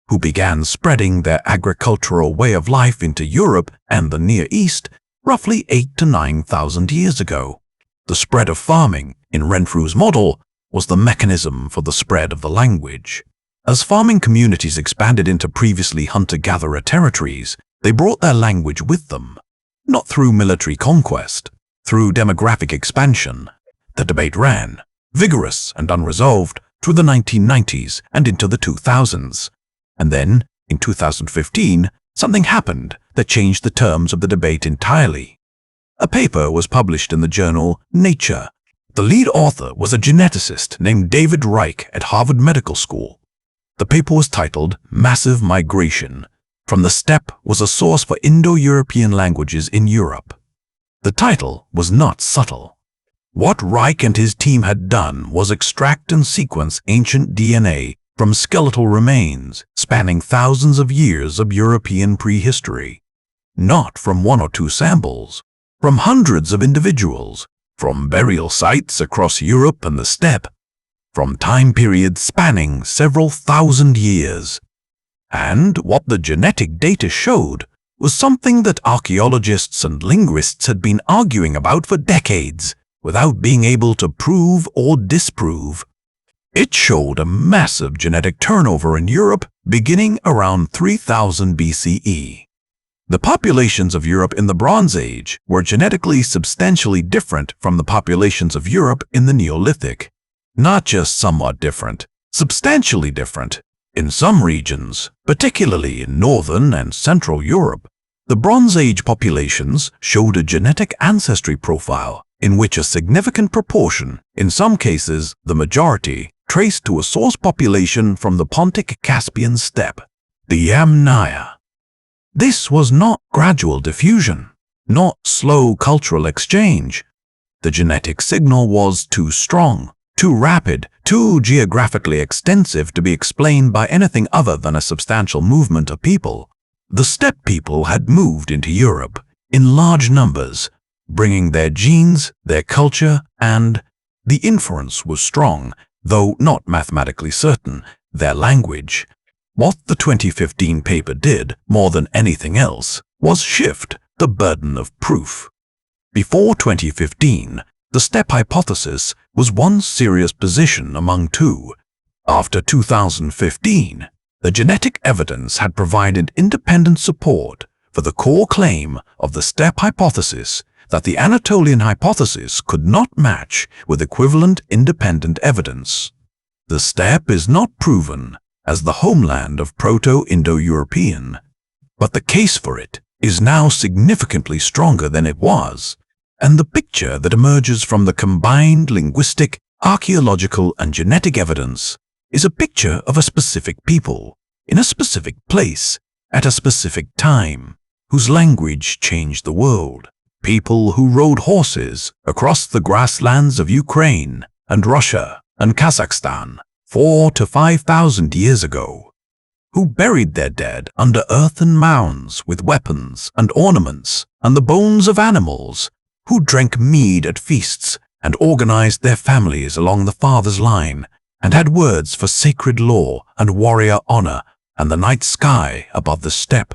who began spreading their agricultural way of life into Europe and the Near East roughly 8,000 to 9,000 years ago. The spread of farming, in Renfrew's model, was the mechanism for the spread of the language. As farming communities expanded into previously hunter-gatherer territories, they brought their language with them, not through military conquest, through demographic expansion. The debate ran, vigorous and unresolved, through the 1990s and into the 2000s. And then, in 2015, something happened that changed the terms of the debate entirely. A paper was published in the journal Nature. The lead author was a geneticist named David Reich at Harvard Medical School. The paper was titled Massive Migration from the Steppe was a Source for Indo-European Languages in Europe. The title was not subtle. What Reich and his team had done was extract and sequence ancient DNA from skeletal remains spanning thousands of years of European prehistory. Not from one or two samples, from hundreds of individuals, from burial sites across Europe and the steppe, from time periods spanning several thousand years. And what the genetic data showed was something that archaeologists and linguists had been arguing about for decades without being able to prove or disprove. It showed a massive genetic turnover in Europe beginning around 3000 BCE. The populations of Europe in the Bronze Age were genetically substantially different from the populations of Europe in the Neolithic. Not just somewhat different, substantially different. In some regions, particularly in Northern and Central Europe, the Bronze Age populations showed a genetic ancestry profile in which a significant proportion, in some cases the majority, traced to a source population from the Pontic-Caspian steppe, the Yamnaya. This was not gradual diffusion, not slow cultural exchange. The genetic signal was too strong, too rapid, too geographically extensive to be explained by anything other than a substantial movement of people. The steppe people had moved into Europe in large numbers, bringing their genes, their culture, and, the inference was strong, though not mathematically certain, their language. What the 2015 paper did, more than anything else, was shift the burden of proof. Before 2015, the steppe hypothesis was one serious position among two. After 2015, the genetic evidence had provided independent support for the core claim of the steppe hypothesis that the Anatolian hypothesis could not match with equivalent independent evidence. The steppe is not proven as the homeland of Proto-Indo-European, but the case for it is now significantly stronger than it was, and the picture that emerges from the combined linguistic, archaeological, and genetic evidence is a picture of a specific people, in a specific place, at a specific time, whose language changed the world. People who rode horses across the grasslands of Ukraine and Russia and Kazakhstan 4,000 to 5,000 years ago, who buried their dead under earthen mounds with weapons and ornaments and the bones of animals, who drank mead at feasts and organized their families along the father's line and had words for sacred law and warrior honor and the night sky above the steppe.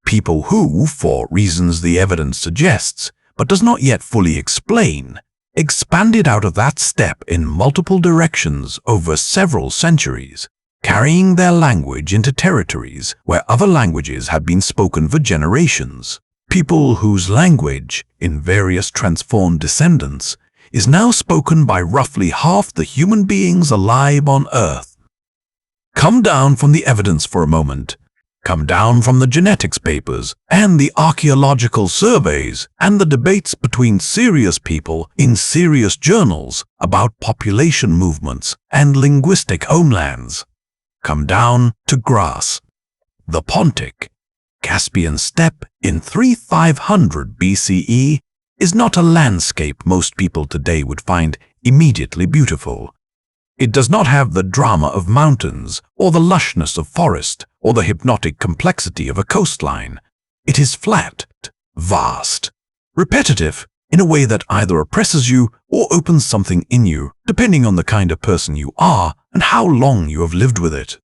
People who, for reasons the evidence suggests, but does not yet fully explain, expanded out of that steppe in multiple directions over several centuries, carrying their language into territories where other languages had been spoken for generations. People whose language, in various transformed descendants, is now spoken by roughly half the human beings alive on Earth. Come down from the evidence for a moment. Come down from the genetics papers and the archaeological surveys and the debates between serious people in serious journals about population movements and linguistic homelands. Come down to grass. The Pontic Caspian steppe in 3500 BCE is not a landscape most people today would find immediately beautiful. It does not have the drama of mountains, or the lushness of forest, or the hypnotic complexity of a coastline. It is flat, vast, repetitive, in a way that either oppresses you or opens something in you, depending on the kind of person you are and how long you have lived with it.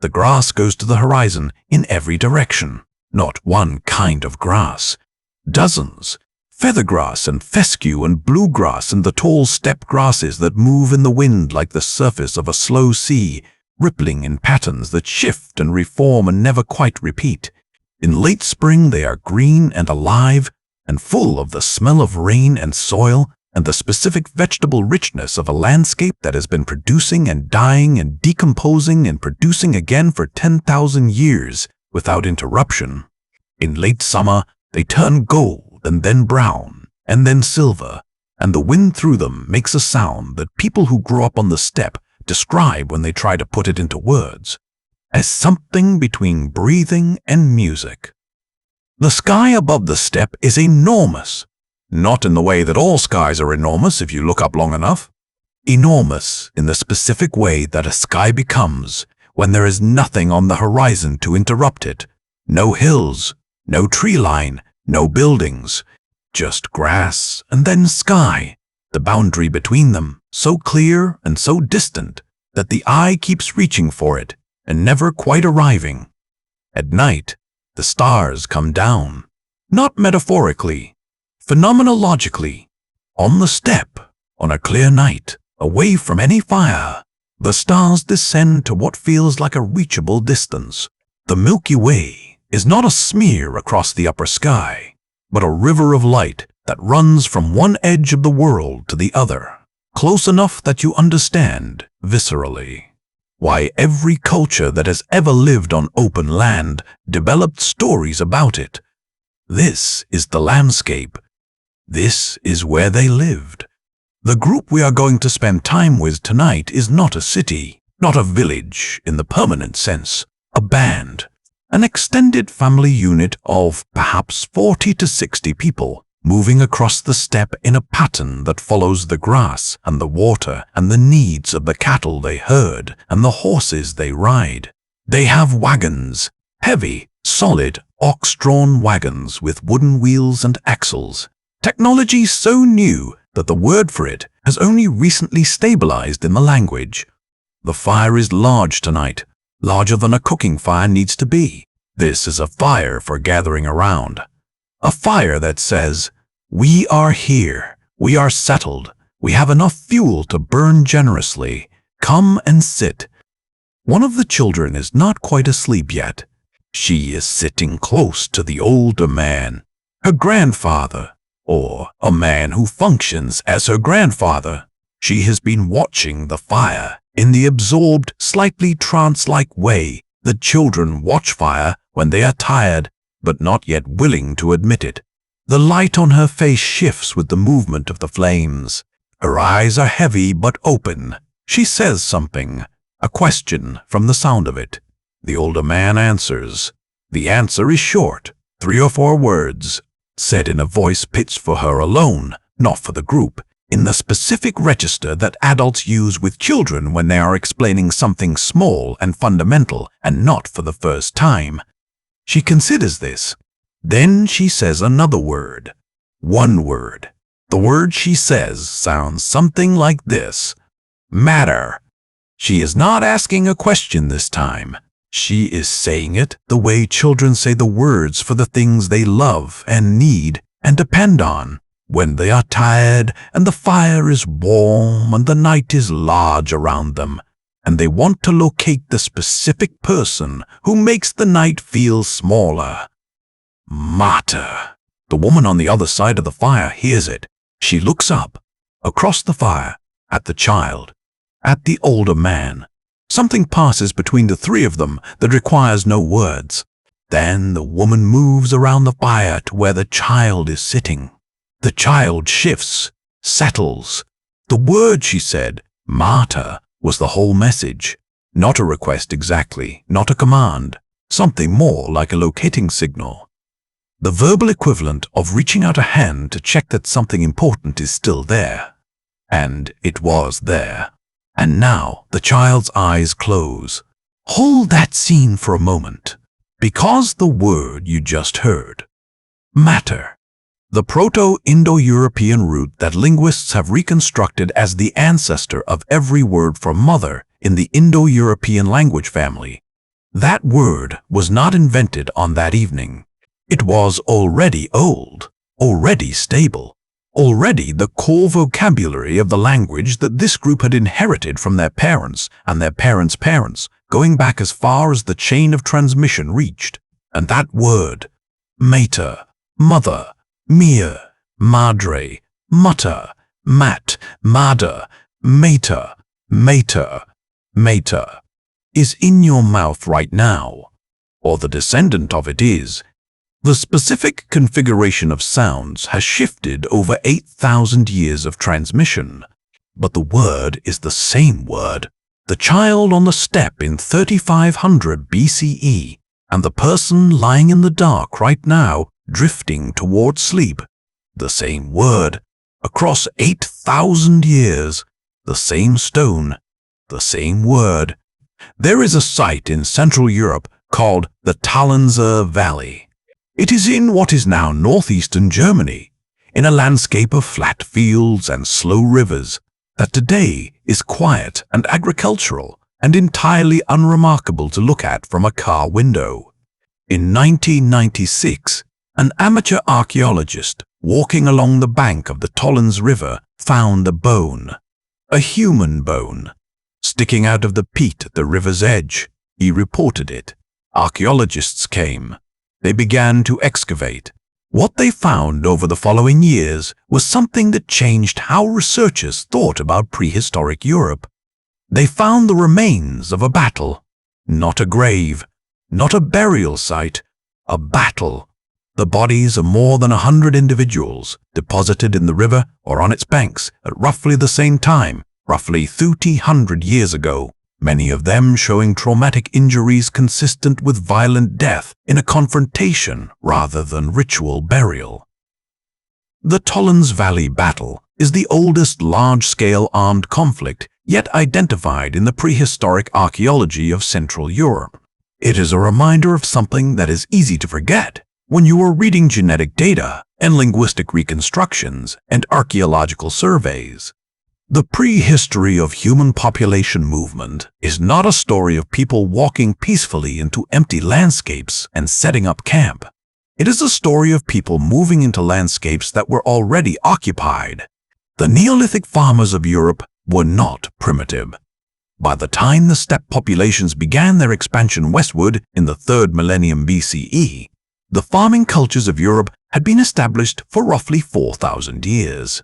The grass goes to the horizon in every direction. Not one kind of grass. Dozens. Feathergrass and fescue and bluegrass and the tall steppe grasses that move in the wind like the surface of a slow sea, rippling in patterns that shift and reform and never quite repeat. In late spring they are green and alive and full of the smell of rain and soil and the specific vegetable richness of a landscape that has been producing and dying and decomposing and producing again for 10,000 years without interruption. In late summer they turn gold and then brown, and then silver, and the wind through them makes a sound that people who grew up on the steppe describe when they try to put it into words, as something between breathing and music. The sky above the steppe is enormous, Not in the way that all skies are enormous if you look up long enough. Enormous in the specific way that a sky becomes when there is nothing on the horizon to interrupt it. No hills, no tree line, no buildings, just grass and then sky, the boundary between them so clear and so distant that the eye keeps reaching for it and never quite arriving. At night, the stars come down, not metaphorically, phenomenologically. On the steppe, on a clear night, away from any fire, the stars descend to what feels like a reachable distance. The Milky Way is not a smear across the upper sky, but a river of light that runs from one edge of the world to the other, close enough that you understand viscerally why every culture that has ever lived on open land developed stories about it. This is the landscape. This is where they lived. The group we are going to spend time with tonight is not a city, not a village in the permanent sense, a band, an extended family unit of perhaps 40 to 60 people, moving across the steppe in a pattern that follows the grass and the water and the needs of the cattle they herd and the horses they ride. They have wagons, heavy, solid, ox-drawn wagons with wooden wheels and axles. Technology so new that the word for it has only recently stabilized in the language. The fire is large tonight, larger than a cooking fire needs to be. This is a fire for gathering around. A fire that says, "We are here, we are settled, we have enough fuel to burn generously, come and sit." One of the children is not quite asleep yet. She is sitting close to the older man, her grandfather, or a man who functions as her grandfather. She has been watching the fire in the absorbed, slightly trance-like way that children watch fire when they are tired, but not yet willing to admit it. The light on her face shifts with the movement of the flames. Her eyes are heavy but open. She says something, a question from the sound of it. The older man answers. The answer is short, 3 or 4 words, said in a voice pitched for her alone, not for the group, in the specific register that adults use with children when they are explaining something small and fundamental and not for the first time. She considers this. Then she says another word. One word. The word she says sounds something like this. Matter. She is not asking a question this time. She is saying it the way children say the words for the things they love and need and depend on. When they are tired and the fire is warm and the night is large around them, and they want to locate the specific person who makes the night feel smaller. Matter. The woman on the other side of the fire hears it. She looks up, across the fire, at the child, at the older man. Something passes between the 3 of them that requires no words. Then the woman moves around the fire to where the child is sitting. The child shifts, settles. The word she said, matter, was the whole message. Not a request exactly, not a command. Something more like a locating signal. The verbal equivalent of reaching out a hand to check that something important is still there. And it was there. And now the child's eyes close. Hold that scene for a moment. Because the word you just heard, matter, the Proto-Indo-European root that linguists have reconstructed as the ancestor of every word for mother in the Indo-European language family, that word was not invented on that evening. It was already old, already stable, already the core vocabulary of the language that this group had inherited from their parents and their parents' parents, going back as far as the chain of transmission reached. And that word, mater, mother, mir, madre, mutter, mat, mada, mater, mater, mater, is in your mouth right now, or the descendant of it is. The specific configuration of sounds has shifted over 8,000 years of transmission, but the word is the same word. The child on the steppe in 3500 BCE and the person lying in the dark right now, drifting toward sleep. the same word, across 8,000 years, the same stone, the same word. There is a site in Central Europe called the Talanser Valley. It is in what is now northeastern Germany, in a landscape of flat fields and slow rivers that today is quiet and agricultural and entirely unremarkable to look at from a car window. In 1996, an amateur archaeologist walking along the bank of the Tollens River found a bone, a human bone, sticking out of the peat at the river's edge. He reported it. Archaeologists came. They began to excavate. What they found over the following years was something that changed how researchers thought about prehistoric Europe. They found the remains of a battle, not a grave, not a burial site, a battle. The bodies of more than 100 individuals deposited in the river or on its banks at roughly the same time, roughly 300 years ago, many of them showing traumatic injuries consistent with violent death in a confrontation rather than ritual burial. The Tollens Valley Battle is the oldest large-scale armed conflict yet identified in the prehistoric archaeology of Central Europe. It is a reminder of something that is easy to forget when you are reading genetic data and linguistic reconstructions and archaeological surveys. The prehistory of human population movement is not a story of people walking peacefully into empty landscapes and setting up camp. It is a story of people moving into landscapes that were already occupied. The Neolithic farmers of Europe were not primitive. By the time the steppe populations began their expansion westward in the 3rd millennium BCE, the farming cultures of Europe had been established for roughly 4,000 years.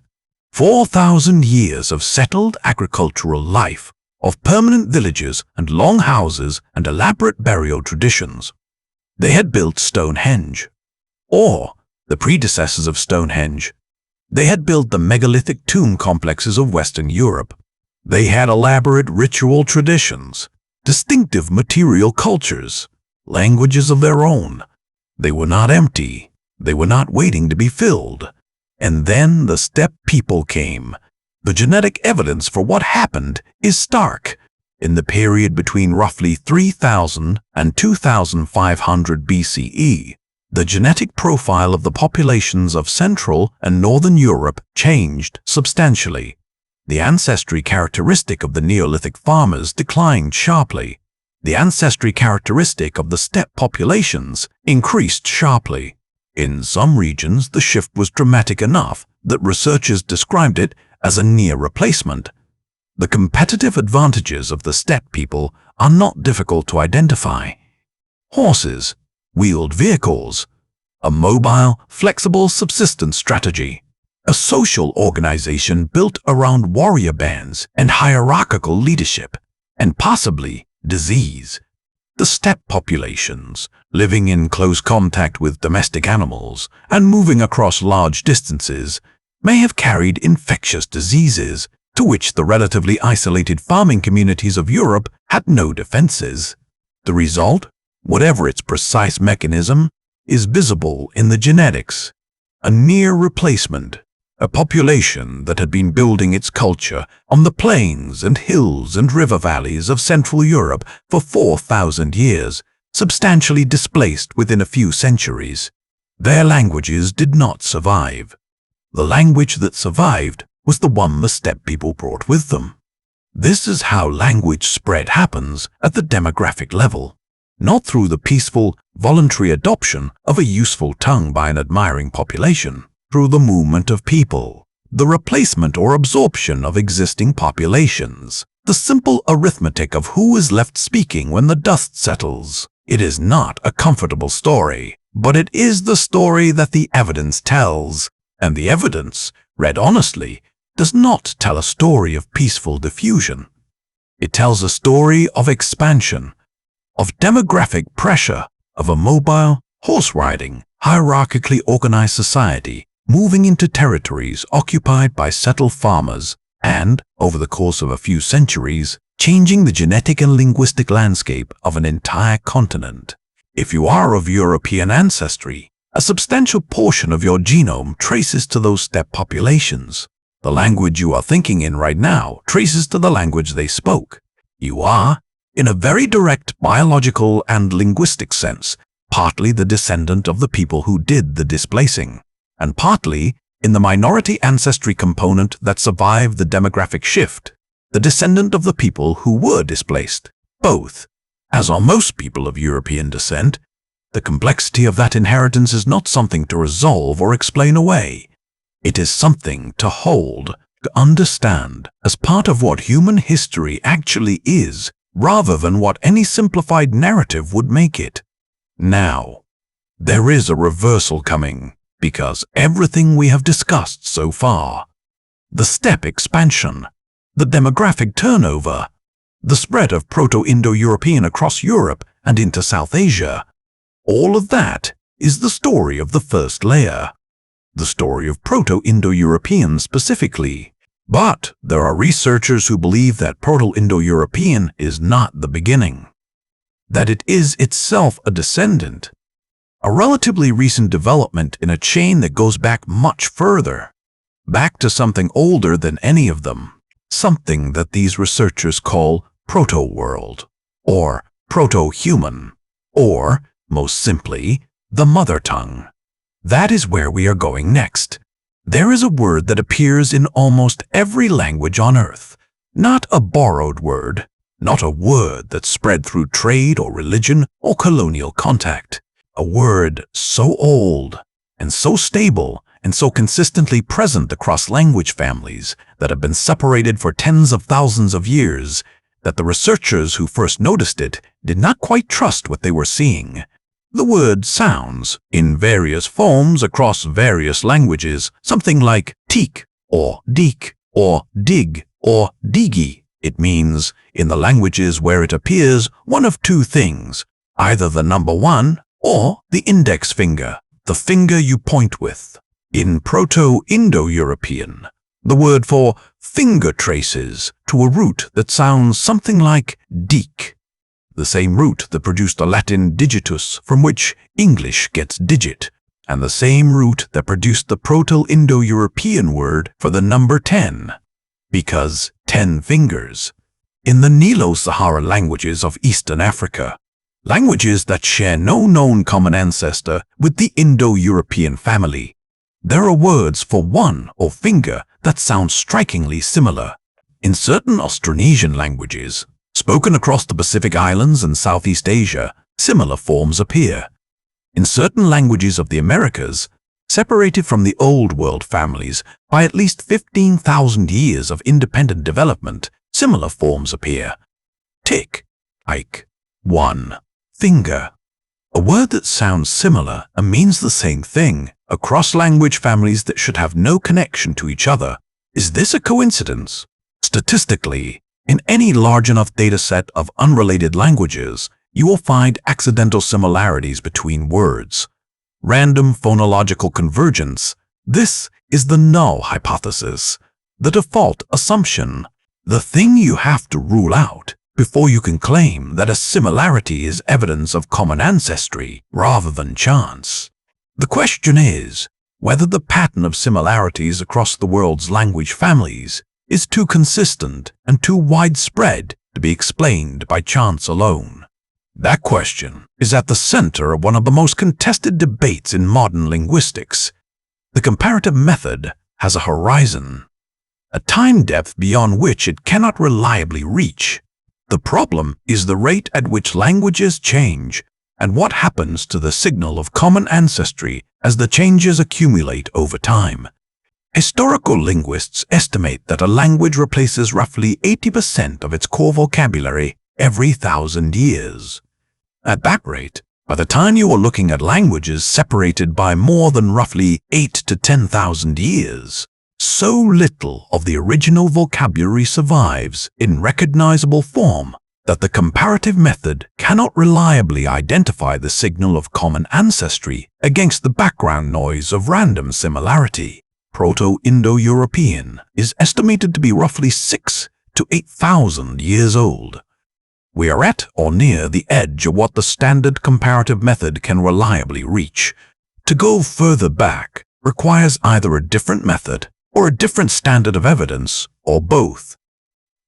4,000 years of settled agricultural life, of permanent villages and long houses and elaborate burial traditions. They had built Stonehenge, or the predecessors of Stonehenge. They had built the megalithic tomb complexes of Western Europe. They had elaborate ritual traditions, distinctive material cultures, languages of their own. They were not empty. They were not waiting to be filled. And then the steppe people came. The genetic evidence for what happened is stark. In the period between roughly 3000 and 2500 BCE, the genetic profile of the populations of Central and Northern Europe changed substantially. The ancestry characteristic of the Neolithic farmers declined sharply. The ancestry characteristic of the steppe populations increased sharply. In some regions, the shift was dramatic enough that researchers described it as a near replacement. The competitive advantages of the steppe people are not difficult to identify. Horses, wheeled vehicles, a mobile, flexible subsistence strategy, a social organization built around warrior bands and hierarchical leadership, and possibly disease. The steppe populations, living in close contact with domestic animals and moving across large distances, may have carried infectious diseases to which the relatively isolated farming communities of Europe had no defenses. The result, whatever its precise mechanism, is visible in the genetics. A near replacement, a population that had been building its culture on the plains and hills and river valleys of Central Europe for 4,000 years, substantially displaced within a few centuries. Their languages did not survive. The language that survived was the one the steppe people brought with them. This is how language spread happens at the demographic level, not through the peaceful, voluntary adoption of a useful tongue by an admiring population. Through the movement of people, the replacement or absorption of existing populations, the simple arithmetic of who is left speaking when the dust settles. It is not a comfortable story, but it is the story that the evidence tells, and the evidence, read honestly, does not tell a story of peaceful diffusion. It tells a story of expansion, of demographic pressure, of a mobile, horse-riding, hierarchically organized society moving into territories occupied by settled farmers and, over the course of a few centuries, changing the genetic and linguistic landscape of an entire continent. If you are of European ancestry, A substantial portion of your genome traces to those steppe populations. The language you are thinking in right now traces to the language they spoke. You are, in a very direct biological and linguistic sense, partly the descendant of the people who did the displacing, and partly, in the minority ancestry component that survived the demographic shift, the descendant of the people who were displaced. Both. As are most people of European descent, the complexity of that inheritance is not something to resolve or explain away. It is something to hold, to understand, as part of what human history actually is, rather than what any simplified narrative would make it. Now, there is a reversal coming, because everything we have discussed so far, the steppe expansion, the demographic turnover, the spread of Proto-Indo-European across Europe and into South Asia, all of that is the story of the first layer, the story of Proto-Indo-European specifically. But there are researchers who believe that Proto-Indo-European is not the beginning, that it is itself a descendant, a relatively recent development in a chain that goes back much further, back to something older than any of them, something that these researchers call proto-world, or proto-human, or, most simply, the mother tongue. That is where we are going next. There is a word that appears in almost every language on Earth, not a borrowed word, not a word that spread through trade or religion or colonial contact. A word so old and so stable and so consistently present across language families that have been separated for tens of thousands of years that the researchers who first noticed it did not quite trust what they were seeing. The word sounds, in various forms across various languages, something like teak, or deek, or dig, or digi. It means, in the languages where it appears, one of two things, either the number one or the index finger, the finger you point with. In Proto-Indo-European, the word for finger traces to a root that sounds something like deek, the same root that produced the Latin digitus from which English gets digit, and the same root that produced the Proto-Indo-European word for the number 10, because 10 fingers. In the Nilo-Sahara languages of Eastern Africa, languages that share no known common ancestor with the Indo-European family, there are words for one or finger that sound strikingly similar. In certain Austronesian languages, spoken across the Pacific Islands and Southeast Asia, similar forms appear. In certain languages of the Americas, separated from the Old World families by at least 15,000 years of independent development, similar forms appear. Tick, ike, one, finger. A word that sounds similar and means the same thing across language families that should have no connection to each other. Is this a coincidence? Statistically, in any large enough data set of unrelated languages, you will find accidental similarities between words. Random phonological convergence. This is the null hypothesis, the default assumption, the thing you have to rule out before you can claim that a similarity is evidence of common ancestry rather than chance. The question is whether the pattern of similarities across the world's language families is too consistent and too widespread to be explained by chance alone. That question is at the center of one of the most contested debates in modern linguistics. The comparative method has a horizon, a time depth beyond which it cannot reliably reach. The problem is the rate at which languages change and what happens to the signal of common ancestry as the changes accumulate over time. Historical linguists estimate that a language replaces roughly 80% of its core vocabulary every 1,000 years. At that rate, by the time you are looking at languages separated by more than roughly 8 to 10,000 years, so little of the original vocabulary survives in recognizable form that the comparative method cannot reliably identify the signal of common ancestry against the background noise of random similarity. Proto-Indo-European is estimated to be roughly 6 to 8,000 years old. We are at or near the edge of what the standard comparative method can reliably reach. To go further back requires either a different method or a different standard of evidence, or both.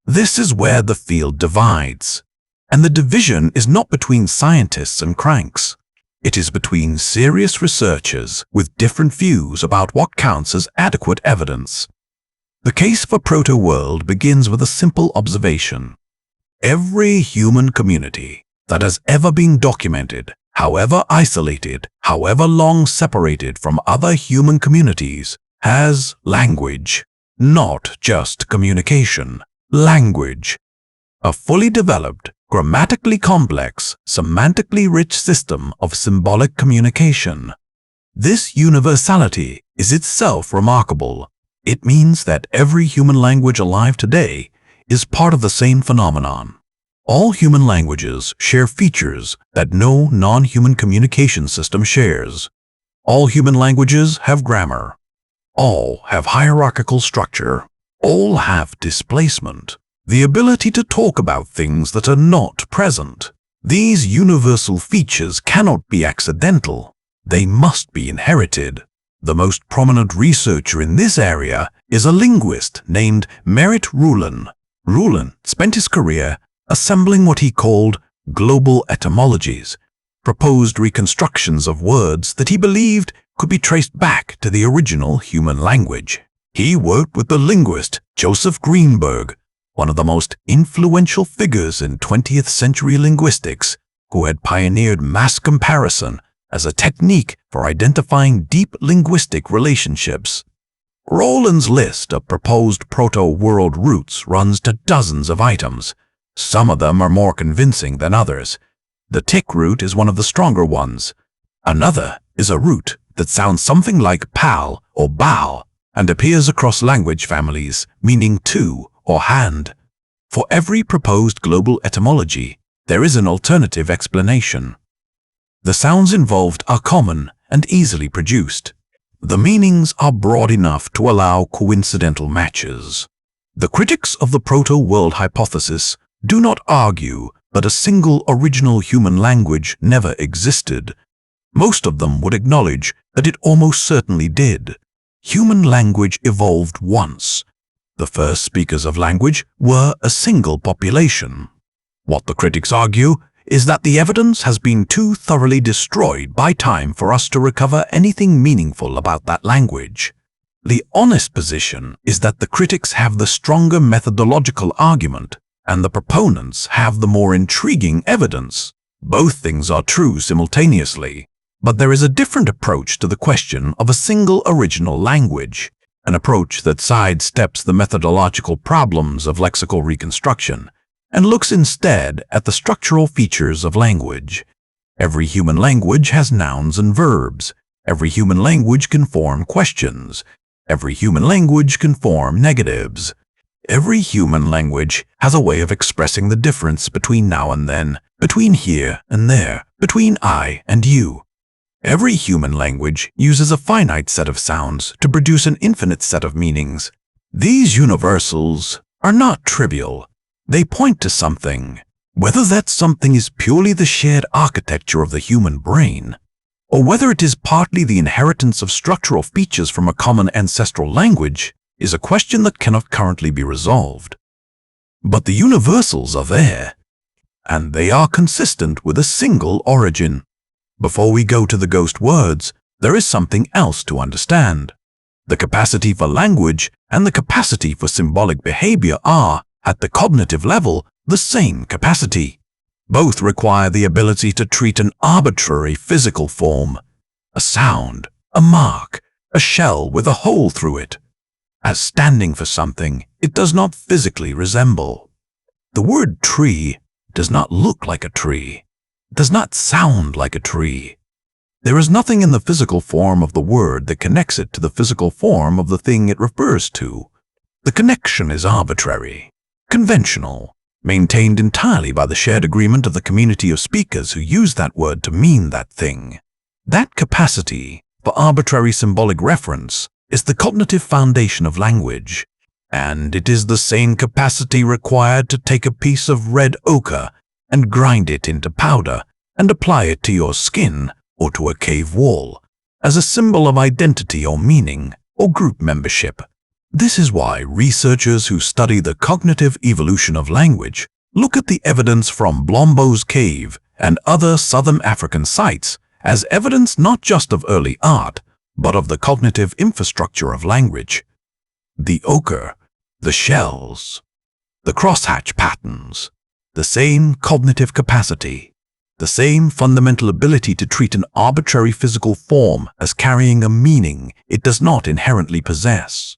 This is where the field divides. And the division is not between scientists and cranks. It is between serious researchers with different views about what counts as adequate evidence. The case for proto-world begins with a simple observation. Every human community that has ever been documented, however isolated, however long separated from other human communities, has language. Not just communication, language. A fully developed, grammatically complex, semantically rich system of symbolic communication. This universality is itself remarkable. It means that every human language alive today is part of the same phenomenon. All human languages share features that no non-human communication system shares. All human languages have grammar. All have hierarchical structure. All have displacement. The ability to talk about things that are not present. These universal features cannot be accidental. They must be inherited. The most prominent researcher in this area is a linguist named Merit Rulin. Rulin spent his career assembling what he called global etymologies, proposed reconstructions of words that he believed could be traced back to the original human language. He worked with the linguist Joseph Greenberg, one of the most influential figures in 20th century linguistics, who had pioneered mass comparison as a technique for identifying deep linguistic relationships. Rulin's list of proposed proto-world roots runs to dozens of items. Some of them are more convincing than others. The tick root is one of the stronger ones. Another is a root that sounds something like pal or bow and appears across language families, meaning two or hand. For every proposed global etymology, there is an alternative explanation. The sounds involved are common and easily produced. The meanings are broad enough to allow coincidental matches. The critics of the proto-world hypothesis do not argue that a single original human language never existed. Most of them would acknowledge that it almost certainly did. Human language evolved once. The first speakers of language were a single population. What the critics argue is that the evidence has been too thoroughly destroyed by time for us to recover anything meaningful about that language. The honest position is that the critics have the stronger methodological argument and the proponents have the more intriguing evidence. Both things are true simultaneously, but there is a different approach to the question of a single original language, an approach that sidesteps the methodological problems of lexical reconstruction and looks instead at the structural features of language. Every human language has nouns and verbs. Every human language can form questions. Every human language can form negatives. Every human language has a way of expressing the difference between now and then, between here and there, between I and you. Every human language uses a finite set of sounds to produce an infinite set of meanings. These universals are not trivial. They point to something, whether that something is purely the shared architecture of the human brain, or whether it is partly the inheritance of structural features from a common ancestral language, is a question that cannot currently be resolved. But the universals are there, and they are consistent with a single origin. Before we go to the ghost words, there is something else to understand. The capacity for language and the capacity for symbolic behavior are, at the cognitive level, the same capacity. Both require the ability to treat an arbitrary physical form, a sound, a mark, a shell with a hole through it, as standing for something it does not physically resemble. The word tree does not look like a tree, does not sound like a tree. There is nothing in the physical form of the word that connects it to the physical form of the thing it refers to. The connection is arbitrary, conventional, maintained entirely by the shared agreement of the community of speakers who use that word to mean that thing. That capacity for arbitrary symbolic reference is the cognitive foundation of language, and it is the same capacity required to take a piece of red ochre and grind it into powder and apply it to your skin or to a cave wall, as a symbol of identity or meaning or group membership. This is why researchers who study the cognitive evolution of language look at the evidence from Blombos Cave and other southern African sites as evidence not just of early art, but of the cognitive infrastructure of language. The ochre, the shells, the crosshatch patterns, the same cognitive capacity, the same fundamental ability to treat an arbitrary physical form as carrying a meaning it does not inherently possess.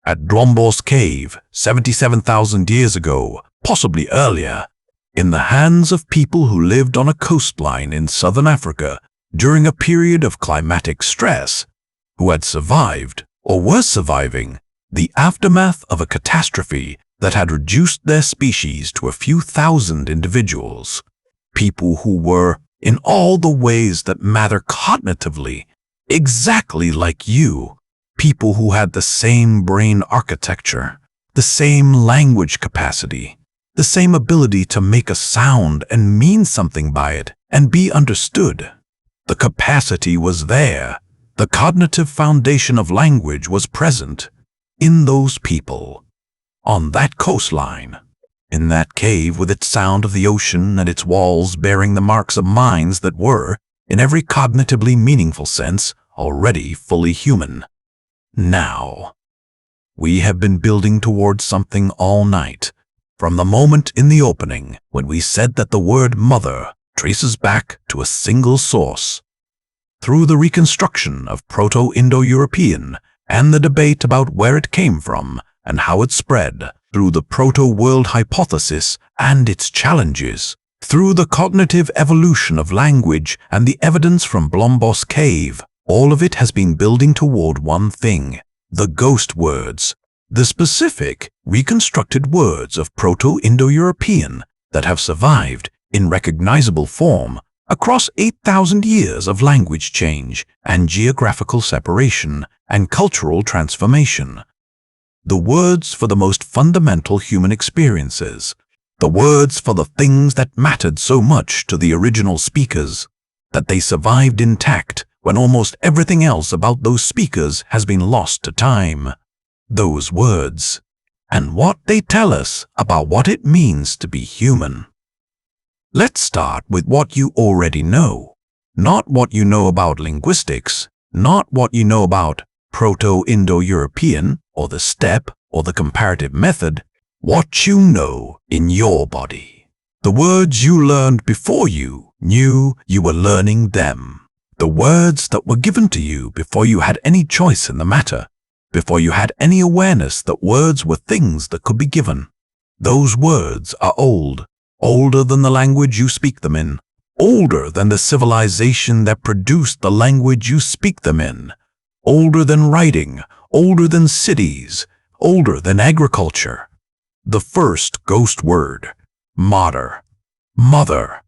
At Blombos Cave, 77,000 years ago, possibly earlier, in the hands of people who lived on a coastline in southern Africa during a period of climatic stress, who had survived, or were surviving, the aftermath of a catastrophe that had reduced their species to a few thousand individuals. People who were, in all the ways that matter cognitively, exactly like you. People who had the same brain architecture, the same language capacity, the same ability to make a sound and mean something by it and be understood. The capacity was there. The cognitive foundation of language was present in those people, on that coastline, in that cave with its sound of the ocean and its walls bearing the marks of minds that were, in every cognitively meaningful sense, already fully human. Now, we have been building towards something all night, from the moment in the opening when we said that the word mother traces back to a single source. Through the reconstruction of Proto-Indo-European and the debate about where it came from and how it spread, through the proto-world hypothesis and its challenges, through the cognitive evolution of language and the evidence from Blombos Cave, all of it has been building toward one thing: the ghost words, the specific, reconstructed words of Proto-Indo-European that have survived in recognizable form across 8,000 years of language change and geographical separation and cultural transformation. The words for the most fundamental human experiences, the words for the things that mattered so much to the original speakers, that they survived intact when almost everything else about those speakers has been lost to time. Those words, and what they tell us about what it means to be human. Let's start with what you already know. Not what you know about linguistics, not what you know about Proto-Indo-European, or the step, or the comparative method. What you know in your body. The words you learned before you knew you were learning them. The words that were given to you before you had any choice in the matter, before you had any awareness that words were things that could be given. Those words are old, older than the language you speak them in, older than the civilization that produced the language you speak them in, older than writing, older than cities, older than agriculture. The first ghost word, mater, mother.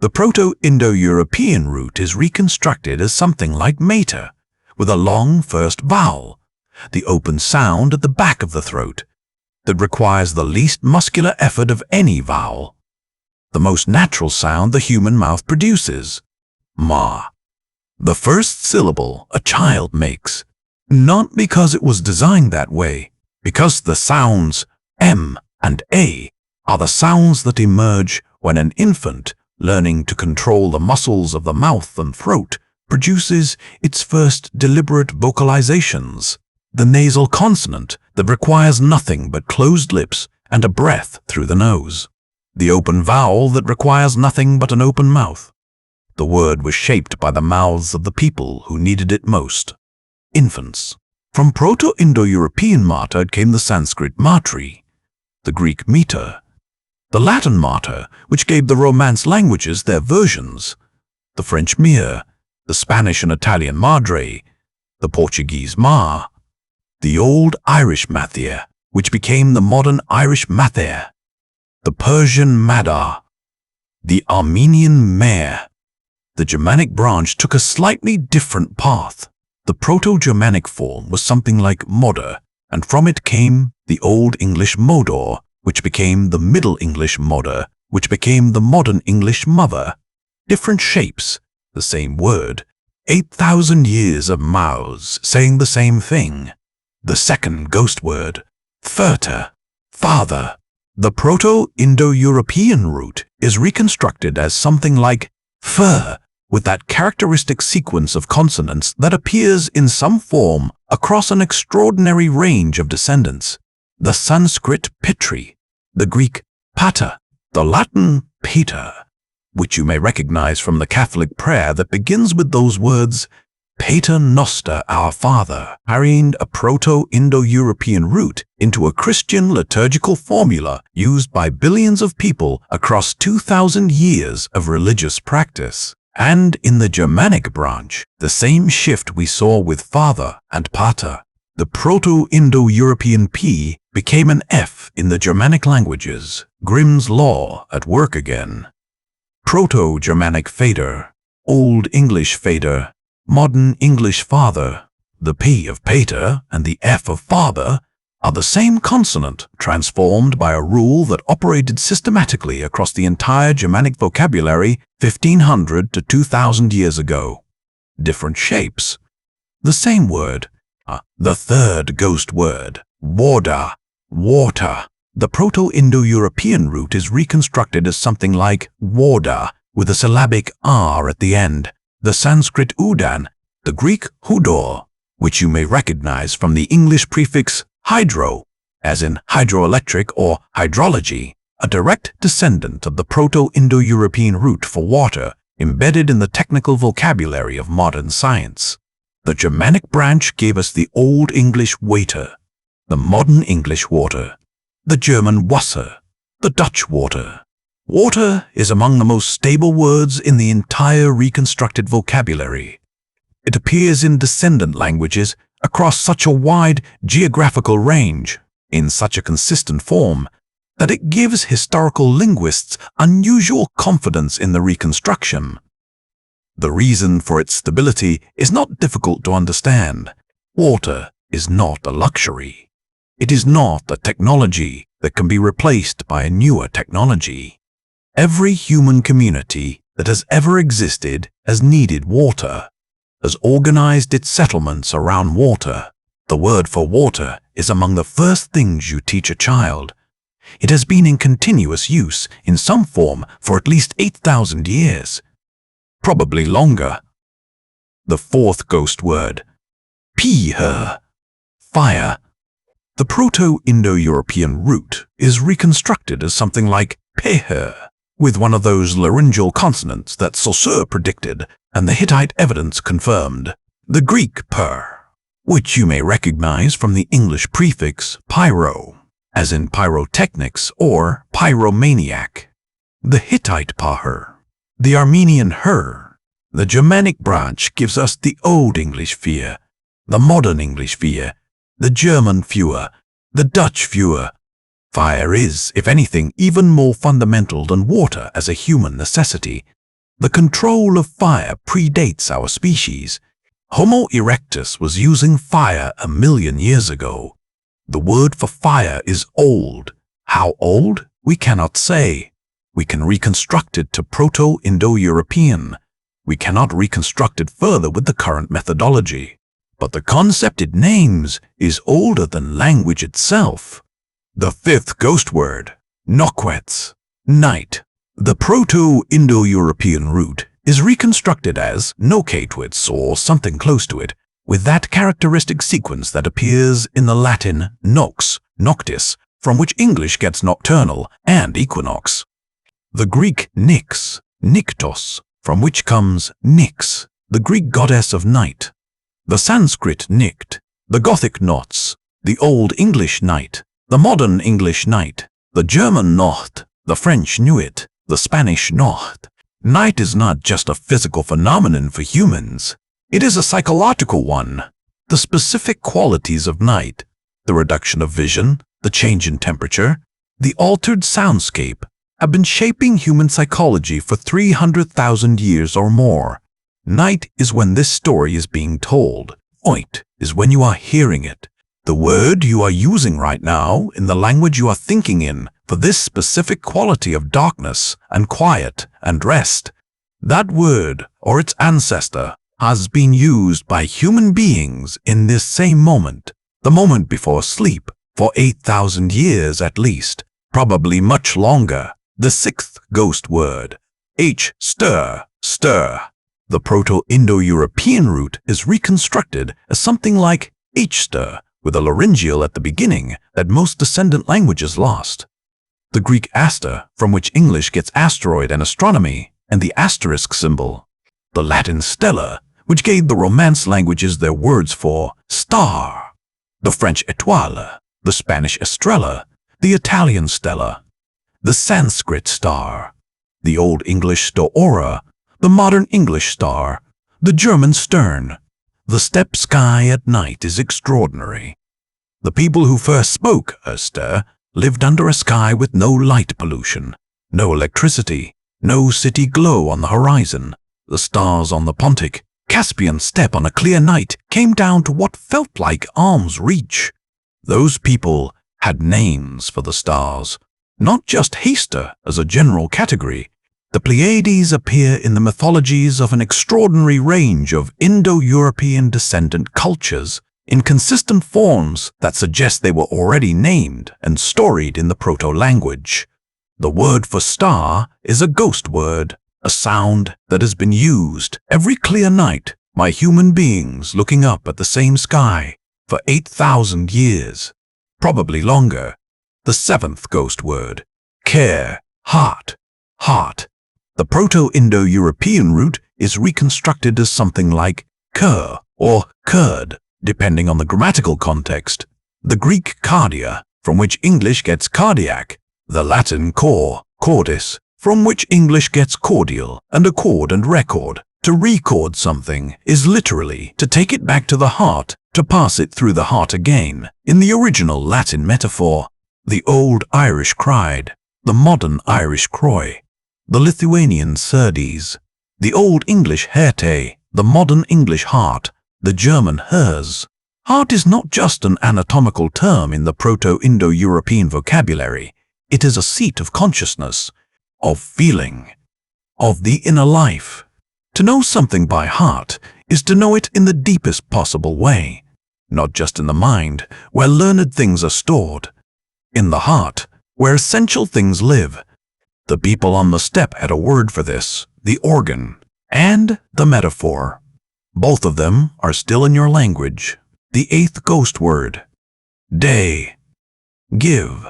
The Proto-Indo-European root is reconstructed as something like mater, with a long first vowel, the open sound at the back of the throat, that requires the least muscular effort of any vowel, the most natural sound the human mouth produces, ma. The first syllable a child makes, not because it was designed that way, because the sounds M and A are the sounds that emerge when an infant, learning to control the muscles of the mouth and throat, produces its first deliberate vocalizations, the nasal consonant that requires nothing but closed lips and a breath through the nose, the open vowel that requires nothing but an open mouth. The word was shaped by the mouths of the people who needed it most, infants. From Proto-Indo-European mater came the Sanskrit matri, the Greek meter, the Latin mater, which gave the Romance languages their versions, the French mir, the Spanish and Italian madre, the Portuguese ma, the Old Irish mathir, which became the modern Irish mathir, the Persian madar, the Armenian mer. The Germanic branch took a slightly different path. The Proto-Germanic form was something like moder, and from it came the Old English modor, which became the Middle English moder, which became the Modern English mother. Different shapes, the same word, 8,000 years of mouths saying the same thing. The second ghost word, furter, father. The Proto-Indo-European root is reconstructed as something like fur, with that characteristic sequence of consonants that appears in some form across an extraordinary range of descendants. The Sanskrit pitri, the Greek pater, the Latin pater, which you may recognize from the Catholic prayer that begins with those words, Pater Noster, our Father, carrying a Proto-Indo-European root into a Christian liturgical formula used by billions of people across 2,000 years of religious practice. And in the Germanic branch, the same shift we saw with father and pater. The Proto-Indo-European P became an F in the Germanic languages, Grimm's Law at work again. Proto-Germanic fader, Old English fader, Modern English father. The P of pater and the F of father are the same consonant transformed by a rule that operated systematically across the entire Germanic vocabulary 1,500 to 2,000 years ago. Different shapes. The same word. The third ghost word, water, water. The Proto-Indo-European root is reconstructed as something like water with a syllabic R at the end. The Sanskrit udan, the Greek hudor, which you may recognize from the English prefix hydro, as in hydroelectric or hydrology, a direct descendant of the Proto-Indo-European root for water embedded in the technical vocabulary of modern science. The Germanic branch gave us the Old English waiter, the Modern English water, the German Wasser, the Dutch water. Water is among the most stable words in the entire reconstructed vocabulary. It appears in descendant languages across such a wide geographical range, in such a consistent form, that it gives historical linguists unusual confidence in the reconstruction. The reason for its stability is not difficult to understand. Water is not a luxury. It is not a technology that can be replaced by a newer technology. Every human community that has ever existed has needed water, has organized its settlements around water. The word for water is among the first things you teach a child. It has been in continuous use in some form for at least 8,000 years. Probably longer. The fourth ghost word, piher, fire. The Proto-Indo-European root is reconstructed as something like peher, with one of those laryngeal consonants that Saussure predicted and the Hittite evidence confirmed. The Greek per, which you may recognize from the English prefix pyro, as in pyrotechnics or pyromaniac. The Hittite paher. The Armenian her. The Germanic branch gives us the Old English fear, the Modern English fear, the German fewer, the Dutch fewer. Fire is, if anything, even more fundamental than water as a human necessity. The control of fire predates our species. Homo erectus was using fire 1 million years ago. The word for fire is old. How old? We cannot say. We can reconstruct it to Proto-Indo-European. We cannot reconstruct it further with the current methodology. But the concept it names is older than language itself. The fifth ghost word, noquets, night. The Proto-Indo-European root is reconstructed as nocatwits or something close to it, with that characteristic sequence that appears in the Latin nox, noctis, from which English gets nocturnal and equinox. The Greek nix, niktos, from which comes Nyx, the Greek goddess of night. The Sanskrit nikt, the Gothic nots, the Old English night, the Modern English night, the German Nacht, the French nuit, the Spanish Nacht. Night is not just a physical phenomenon for humans. It is a psychological one. The specific qualities of night, the reduction of vision, the change in temperature, the altered soundscape, have been shaping human psychology for 300,000 years or more. Night is when this story is being told. Oint is when you are hearing it. The word you are using right now in the language you are thinking in for this specific quality of darkness and quiet and rest. That word or its ancestor has been used by human beings in this same moment, the moment before sleep, for 8,000 years at least, probably much longer. The sixth ghost word, stir, stir. The Proto-Indo-European root is reconstructed as something like stir, with a laryngeal at the beginning that most descendant languages lost. The Greek aster, from which English gets asteroid and astronomy, and the asterisk symbol. The Latin stella, which gave the Romance languages their words for star. The French étoile, the Spanish estrella, the Italian stella. The Sanskrit star, the Old English stoora, the modern English star, the German stern. The steppe sky at night is extraordinary. The people who first spoke Öster lived under a sky with no light pollution, no electricity, no city glow on the horizon. The stars on the Pontic, Caspian steppe on a clear night came down to what felt like arm's reach. Those people had names for the stars. Not just Hester as a general category. The Pleiades appear in the mythologies of an extraordinary range of Indo-European descendant cultures in consistent forms that suggest they were already named and storied in the proto-language. The word for star is a ghost word, a sound that has been used every clear night by human beings looking up at the same sky for 8,000 years, probably longer. The seventh ghost word, care, heart, heart. The Proto-Indo-European root is reconstructed as something like cur or curd, depending on the grammatical context. The Greek cardia, from which English gets cardiac. The Latin cor, cordis, from which English gets cordial and accord and record. To record something is literally to take it back to the heart, to pass it through the heart again, in the original Latin metaphor. The Old Irish cried, the modern Irish croy, the Lithuanian cerdes, the Old English herte, the modern English heart, the German Herz. Heart is not just an anatomical term in the Proto-Indo-European vocabulary. It is a seat of consciousness, of feeling, of the inner life. To know something by heart is to know it in the deepest possible way, not just in the mind, where learned things are stored. In the heart, where essential things live. The people on the steppe had a word for this, the organ, and the metaphor. Both of them are still in your language. The eighth ghost word, day, give.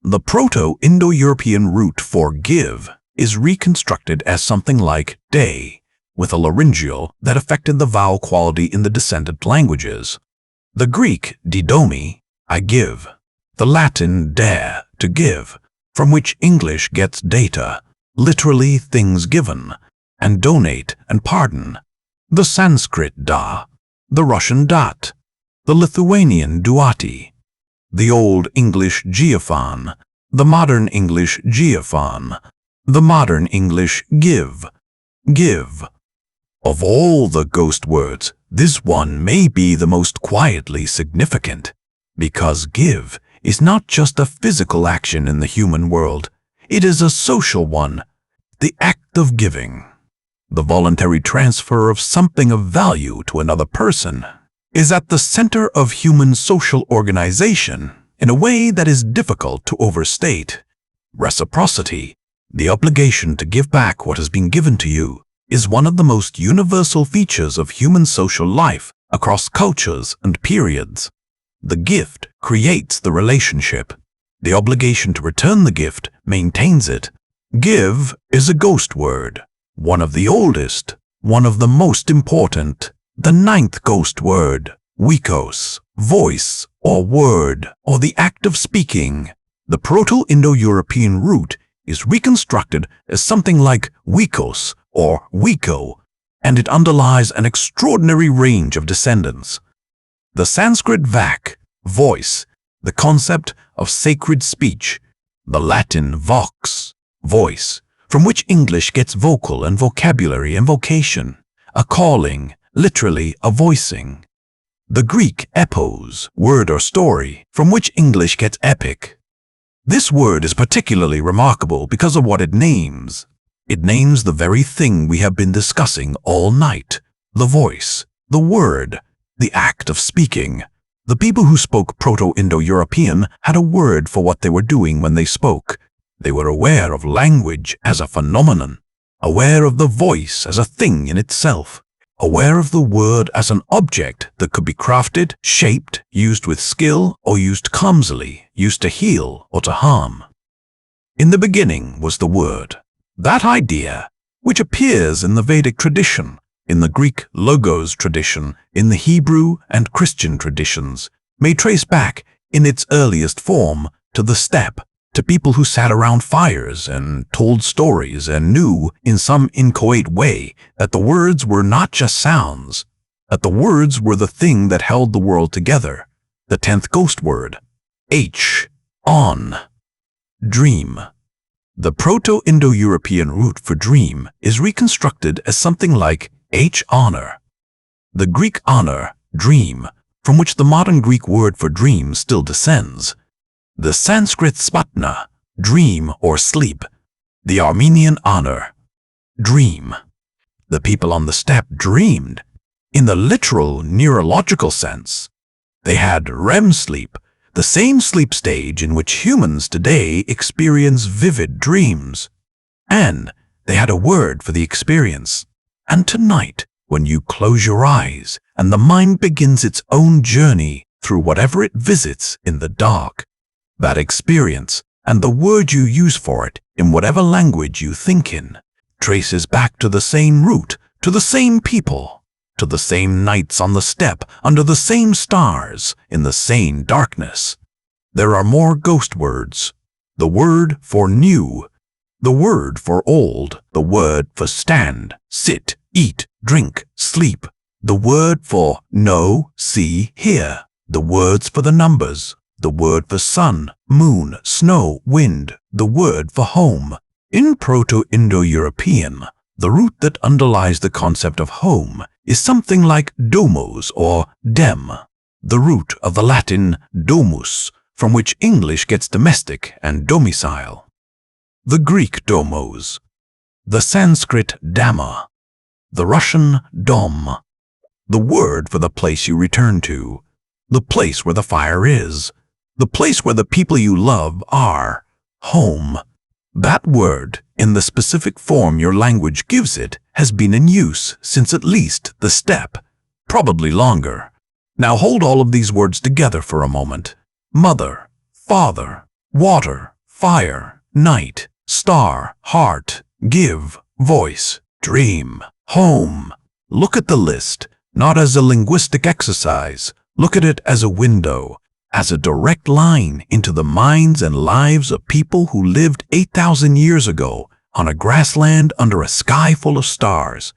The Proto-Indo-European root for give is reconstructed as something like day, with a laryngeal that affected the vowel quality in the descendant languages. The Greek didomi, I give. The Latin dare, to give, from which English gets data, literally things given, and donate and pardon. The Sanskrit da, the Russian dat, the Lithuanian duati, the Old English geophon, the modern English geophon, the modern English give, give. Of all the ghost words, this one may be the most quietly significant, because give is not just a physical action in the human world, it is a social one, the act of giving. The voluntary transfer of something of value to another person is at the center of human social organization in a way that is difficult to overstate. Reciprocity, the obligation to give back what has been given to you, is one of the most universal features of human social life across cultures and periods. The gift creates the relationship. The obligation to return the gift maintains it. Give is a ghost word, one of the oldest, one of the most important. The ninth ghost word, wikos, voice or word or the act of speaking. The Proto-Indo-European root is reconstructed as something like wikos or wiko, and it underlies an extraordinary range of descendants. The Sanskrit vak, voice, the concept of sacred speech. The Latin vox, voice, from which English gets vocal and vocabulary and vocation, a calling, literally a voicing. The Greek epos, word or story, from which English gets epic. This word is particularly remarkable because of what it names. It names the very thing we have been discussing all night, the voice, the word, the act of speaking. The people who spoke Proto-Indo-European had a word for what they were doing when they spoke. They were aware of language as a phenomenon, aware of the voice as a thing in itself, aware of the word as an object that could be crafted, shaped, used with skill, or used clumsily, used to heal or to harm. In the beginning was the word. That idea, which appears in the Vedic tradition, in the Greek logos tradition, in the Hebrew and Christian traditions, may trace back, in its earliest form, to the steppe, to people who sat around fires and told stories and knew, in some inchoate way, that the words were not just sounds, that the words were the thing that held the world together. The 10th ghost word, on, dream. The Proto-Indo-European root for dream is reconstructed as something like honor. The Greek honor, dream, from which the modern Greek word for dream still descends. The Sanskrit spatna, dream or sleep. The Armenian honor, dream. The people on the steppe dreamed, in the literal neurological sense. They had REM sleep, the same sleep stage in which humans today experience vivid dreams. And they had a word for the experience. And tonight, when you close your eyes and the mind begins its own journey through whatever it visits in the dark, that experience and the word you use for it in whatever language you think in traces back to the same root, to the same people, to the same nights on the steppe under the same stars in the same darkness. There are more ghost words. The word for new, the word for old, the word for stand, sit, eat, drink, sleep, the word for know, see, hear, the words for the numbers, the word for sun, moon, snow, wind, the word for home. In Proto-Indo-European, the root that underlies the concept of home is something like domos or dem, the root of the Latin domus, from which English gets domestic and domicile. The Greek domos, the Sanskrit dhamma, the Russian dom, the word for the place you return to, the place where the fire is, the place where the people you love are, home. That word, in the specific form your language gives it, has been in use since at least the steppe, probably longer. Now hold all of these words together for a moment. Mother, father, water, fire, night, star, heart, give, voice, dream, home. Look at the list, not as a linguistic exercise. Look at it as a window, as a direct line into the minds and lives of people who lived 8,000 years ago on a grassland under a sky full of stars.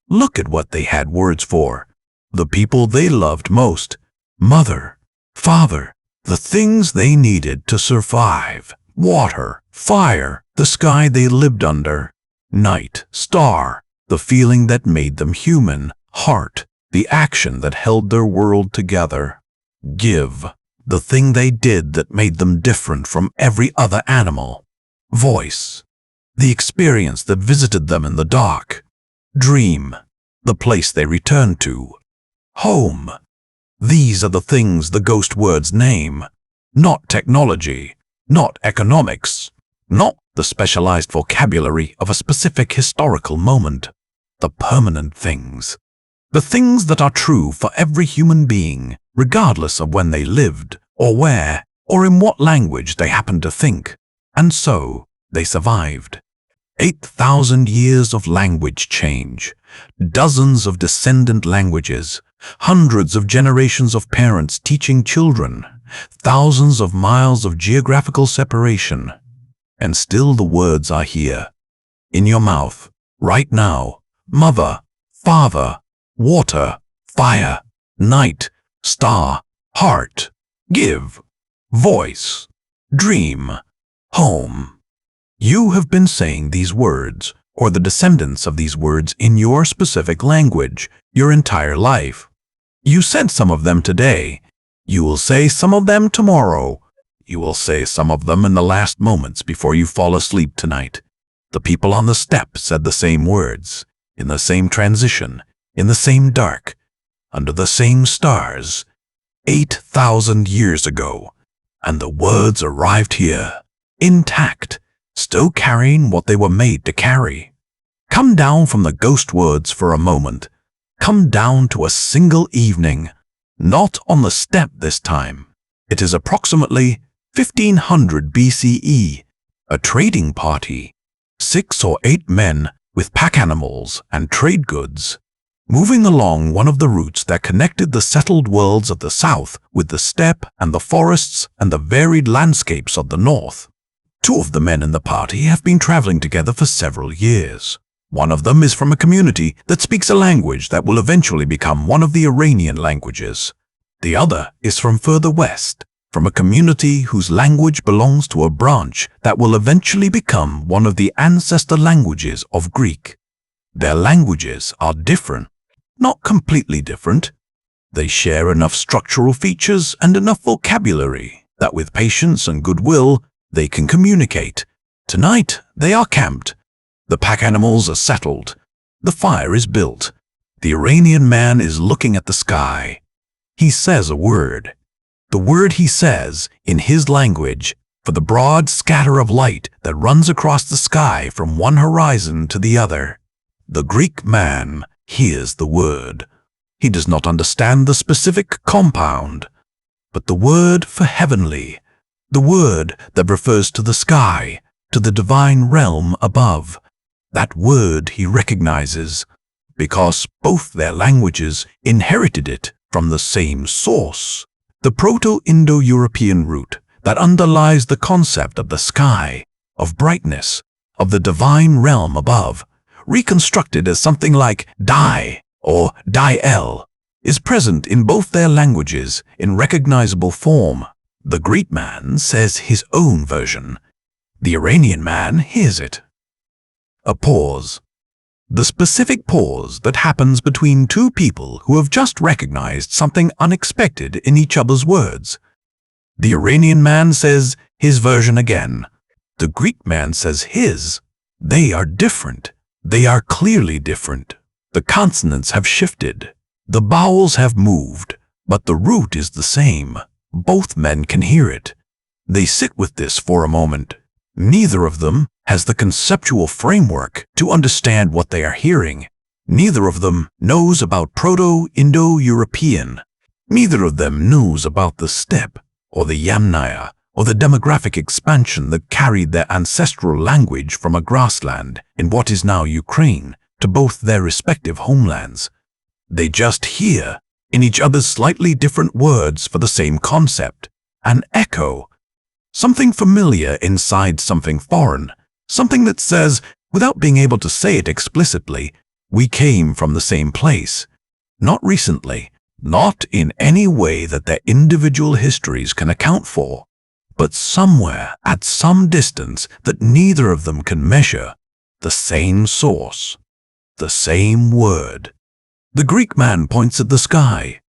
Look at what they had words for. The people they loved most. Mother, father, the things they needed to survive. Water, fire, the sky they lived under. Night, star, the feeling that made them human. Heart, the action that held their world together. Give, the thing they did that made them different from every other animal. Voice, the experience that visited them in the dark. Dream, the place they returned to. Home, these are the things the ghost words name. Not technology, not economics, not the specialized vocabulary of a specific historical moment. The permanent things. The things that are true for every human being, regardless of when they lived, or where, or in what language they happened to think. And so, they survived. 8,000 years of language change, dozens of descendant languages, hundreds of generations of parents teaching children, thousands of miles of geographical separation. And still the words are here, in your mouth, right now. Mother, father, water, fire, night, star, heart, give, voice, dream, home. You have been saying these words, or the descendants of these words, in your specific language, your entire life. You said some of them today. You will say some of them tomorrow. You will say some of them in the last moments before you fall asleep tonight. The people on the steppe said the same words, in the same transition, in the same dark, under the same stars, 8,000 years ago, and the words arrived here, intact, still carrying what they were made to carry. Come down from the ghost words for a moment. Come down to a single evening, not on the steppe this time. It is approximately 1500 BCE, a trading party, 6 or 8 men with pack animals and trade goods, moving along one of the routes that connected the settled worlds of the south with the steppe and the forests and the varied landscapes of the north. 2 of the men in the party have been traveling together for several years. One of them is from a community that speaks a language that will eventually become one of the Iranian languages. The other is from further west, from a community whose language belongs to a branch that will eventually become one of the ancestor languages of Greek. Their languages are different, not completely different. They share enough structural features and enough vocabulary that with patience and goodwill they can communicate. Tonight they are camped. The pack animals are settled. The fire is built. The Iranian man is looking at the sky. He says a word. The word he says, in his language, for the broad scatter of light that runs across the sky from one horizon to the other. The Greek man hears the word. He does not understand the specific compound, but the word for heavenly, the word that refers to the sky, to the divine realm above. That word he recognizes, because both their languages inherited it from the same source. The Proto-Indo-European root that underlies the concept of the sky, of brightness, of the divine realm above, reconstructed as something like Dai or Dai-El, is present in both their languages in recognizable form. The Greek man says his own version. The Iranian man hears it. A pause. The specific pause that happens between 2 people who have just recognized something unexpected in each other's words. The Iranian man says his version again. The Greek man says his. They are different. They are clearly different. The consonants have shifted. The vowels have moved, but the root is the same. Both men can hear it. They sit with this for a moment. Neither of them has the conceptual framework to understand what they are hearing. Neither of them knows about Proto-Indo-European. Neither of them knows about the steppe, or the Yamnaya, or the demographic expansion that carried their ancestral language from a grassland in what is now Ukraine to both their respective homelands. They just hear, in each other's slightly different words for the same concept, an echo, something familiar inside something foreign, something that says, without being able to say it explicitly, we came from the same place. Not recently, not in any way that their individual histories can account for, but somewhere at some distance that neither of them can measure, the same source, the same word. The Greek man points at the sky.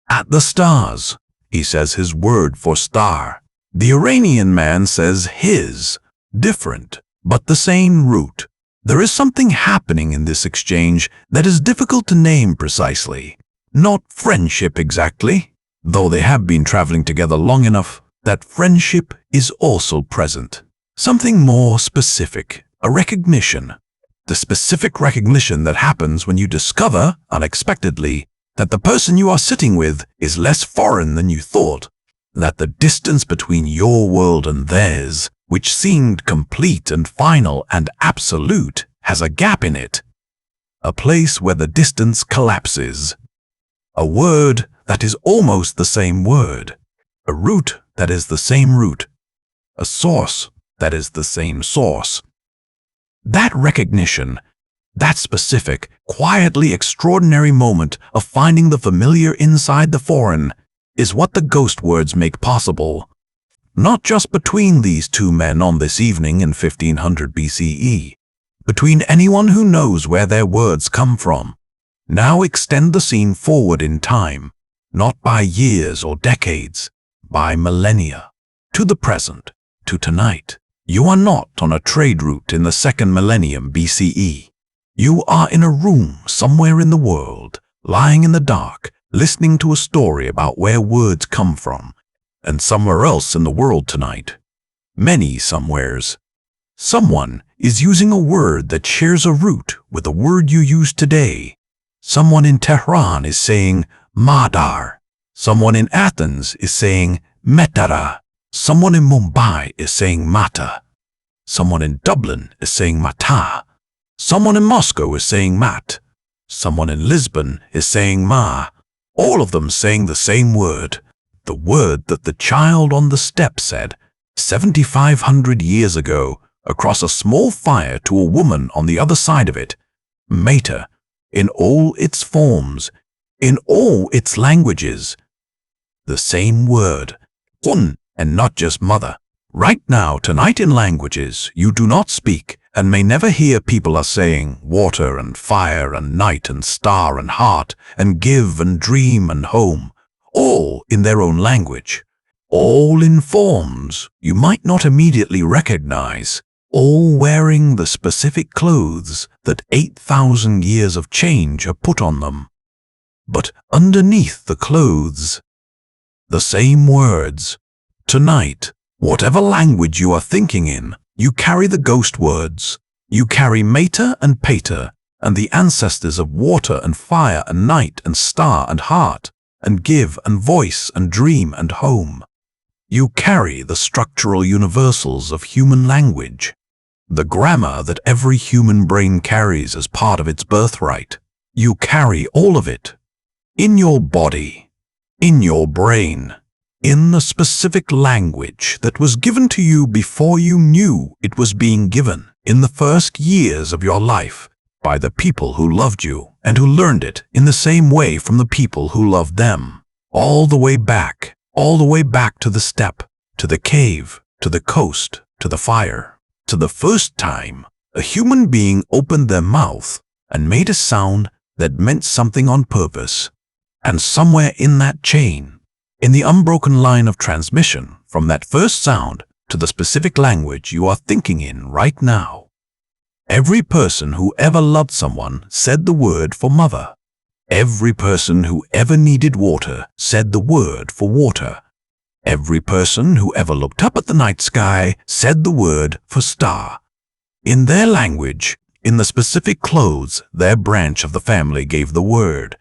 At the stars, he says his word for star. The Iranian man says his, different, but the same root. There is something happening in this exchange that is difficult to name precisely. Not friendship exactly, though they have been traveling together long enough that friendship is also present. Something more specific, a recognition. The specific recognition that happens when you discover, unexpectedly, that the person you are sitting with is less foreign than you thought, that the distance between your world and theirs, which seemed complete and final and absolute, has a gap in it. A place where the distance collapses. A word that is almost the same word. A root that is the same root. A source that is the same source. That recognition, that specific, quietly extraordinary moment of finding the familiar inside the foreign, is what the ghost words make possible. Not just between these 2 men on this evening in 1500 BCE, between anyone who knows where their words come from. Now extend the scene forward in time, not by years or decades, by millennia, to the present, to tonight. You are not on a trade route in the 2nd millennium BCE. You are in a room somewhere in the world, lying in the dark, listening to a story about where words come from. And somewhere else in the world tonight, many somewheres, someone is using a word that shares a root with the word you use today. Someone in Tehran is saying madar. Someone in Athens is saying metara. Someone in Mumbai is saying mata. Someone in Dublin is saying mata. Someone in Moscow is saying mat. Someone in Lisbon is saying ma. All of them saying the same word. The word that the child on the step said 7,500 years ago across a small fire to a woman on the other side of it. Mater, in all its forms, in all its languages. The same word, un, and not just mother. Right now, tonight in languages you do not speak and may never hear, people are saying water and fire and night and star and heart and give and dream and home, all in their own language, all in forms you might not immediately recognize, all wearing the specific clothes that 8,000 years of change have put on them. But underneath the clothes, the same words. Tonight, whatever language you are thinking in, you carry the ghost words. You carry mater and pater and the ancestors of water and fire and night and star and heart and give and voice and dream and home. You carry the structural universals of human language, the grammar that every human brain carries as part of its birthright. You carry all of it in your body, in your brain, in the specific language that was given to you before you knew it was being given, in the first years of your life, by the people who loved you and who learned it in the same way from the people who loved them, all the way back to the steppe, to the cave, to the coast, to the fire, to the first time a human being opened their mouth and made a sound that meant something on purpose. And somewhere in that chain, in the unbroken line of transmission from that first sound to the specific language you are thinking in right now, every person who ever loved someone said the word for mother. Every person who ever needed water said the word for water. Every person who ever looked up at the night sky said the word for star. In their language, in the specific clothes their branch of the family gave the word,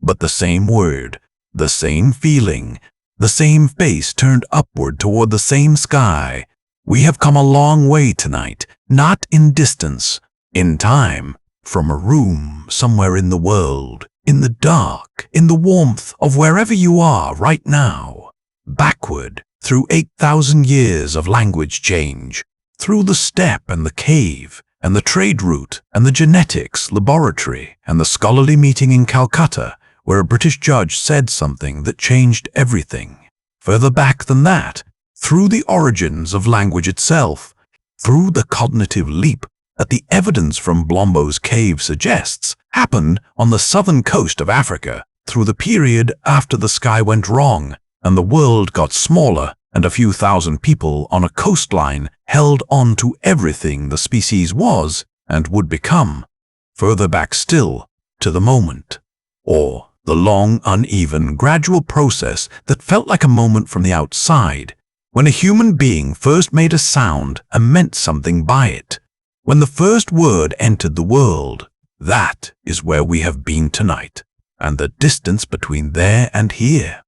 but the same word, the same feeling, the same face turned upward toward the same sky. We have come a long way tonight, not in distance, in time, from a room somewhere in the world, in the dark, in the warmth of wherever you are right now, backward through 8,000 years of language change, through the steppe and the cave, and the trade route, and the genetics laboratory, and the scholarly meeting in Calcutta, where a British judge said something that changed everything. Further back than that, through the origins of language itself, through the cognitive leap that the evidence from Blombo's cave suggests happened on the southern coast of Africa, through the period after the sky went wrong and the world got smaller and a few thousand people on a coastline held on to everything the species was and would become. Further back still, to the moment, or the long, uneven, gradual process that felt like a moment from the outside, when a human being first made a sound and meant something by it, when the first word entered the world. That is where we have been tonight, and the distance between there and here,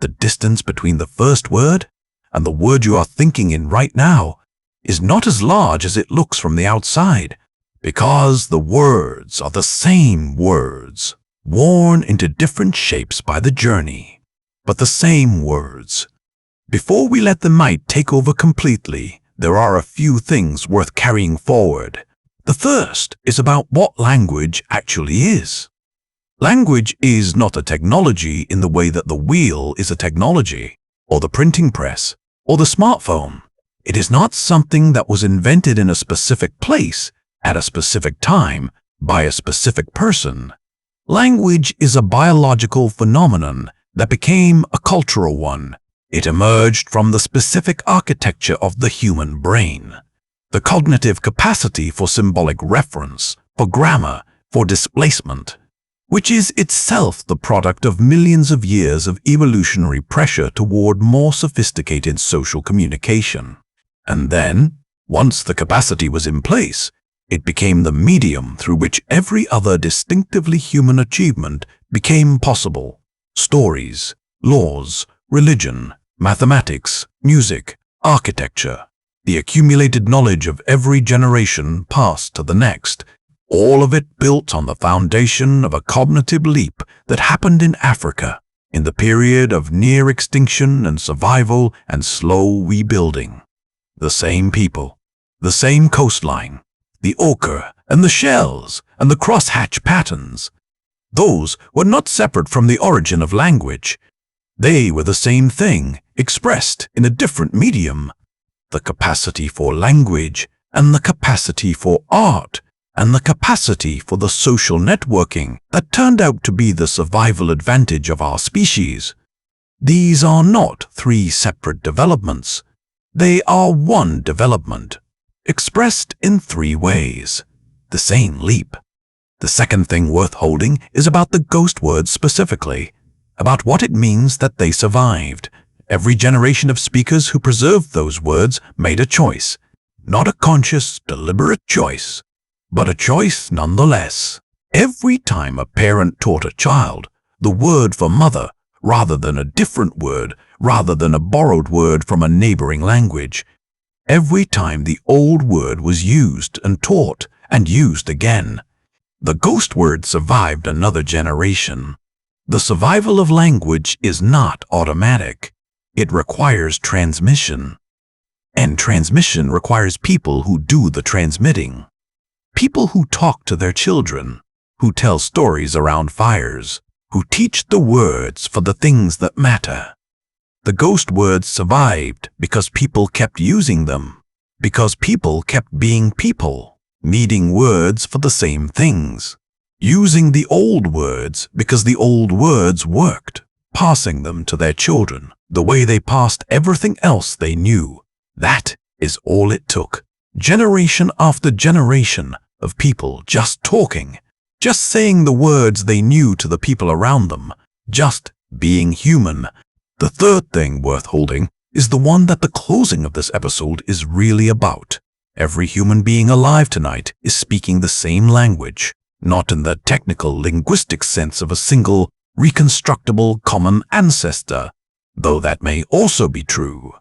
the distance between the first word and the word you are thinking in right now, is not as large as it looks from the outside, because the words are the same words, worn into different shapes by the journey, but the same words. Before we let the might take over completely, there are a few things worth carrying forward. The first is about what language actually is. Language is not a technology in the way that the wheel is a technology, or the printing press, or the smartphone. It is not something that was invented in a specific place, at a specific time, by a specific person. Language is a biological phenomenon that became a cultural one. It emerged from the specific architecture of the human brain. The cognitive capacity for symbolic reference, for grammar, for displacement, which is itself the product of millions of years of evolutionary pressure toward more sophisticated social communication. And then, once the capacity was in place, it became the medium through which every other distinctively human achievement became possible. Stories, laws, religion, mathematics, music, architecture, the accumulated knowledge of every generation passed to the next, all of it built on the foundation of a cognitive leap that happened in Africa in the period of near extinction and survival and slow rebuilding. The same people, the same coastline, the ochre and the shells and the crosshatch patterns. Those were not separate from the origin of language. They were the same thing, expressed in a different medium. The capacity for language and the capacity for art and the capacity for the social networking that turned out to be the survival advantage of our species. These are not three separate developments. They are one development, expressed in three ways. The same leap. The second thing worth holding is about the ghost words specifically, about what it means that they survived. Every generation of speakers who preserved those words made a choice, not a conscious, deliberate choice, but a choice nonetheless. Every time a parent taught a child the word for mother rather than a different word, rather than a borrowed word from a neighboring language, every time the old word was used and taught and used again, the ghost word survived another generation. The survival of language is not automatic. It requires transmission. And transmission requires people who do the transmitting. People who talk to their children, who tell stories around fires, who teach the words for the things that matter. The ghost words survived because people kept using them, because people kept being people, needing words for the same things, using the old words because the old words worked, passing them to their children the way they passed everything else they knew. That is all it took. Generation after generation of people just talking, just saying the words they knew to the people around them, just being human. The third thing worth holding is the one that the closing of this episode is really about. Every human being alive tonight is speaking the same language, not in the technical linguistic sense of a single, reconstructible common ancestor, though that may also be true.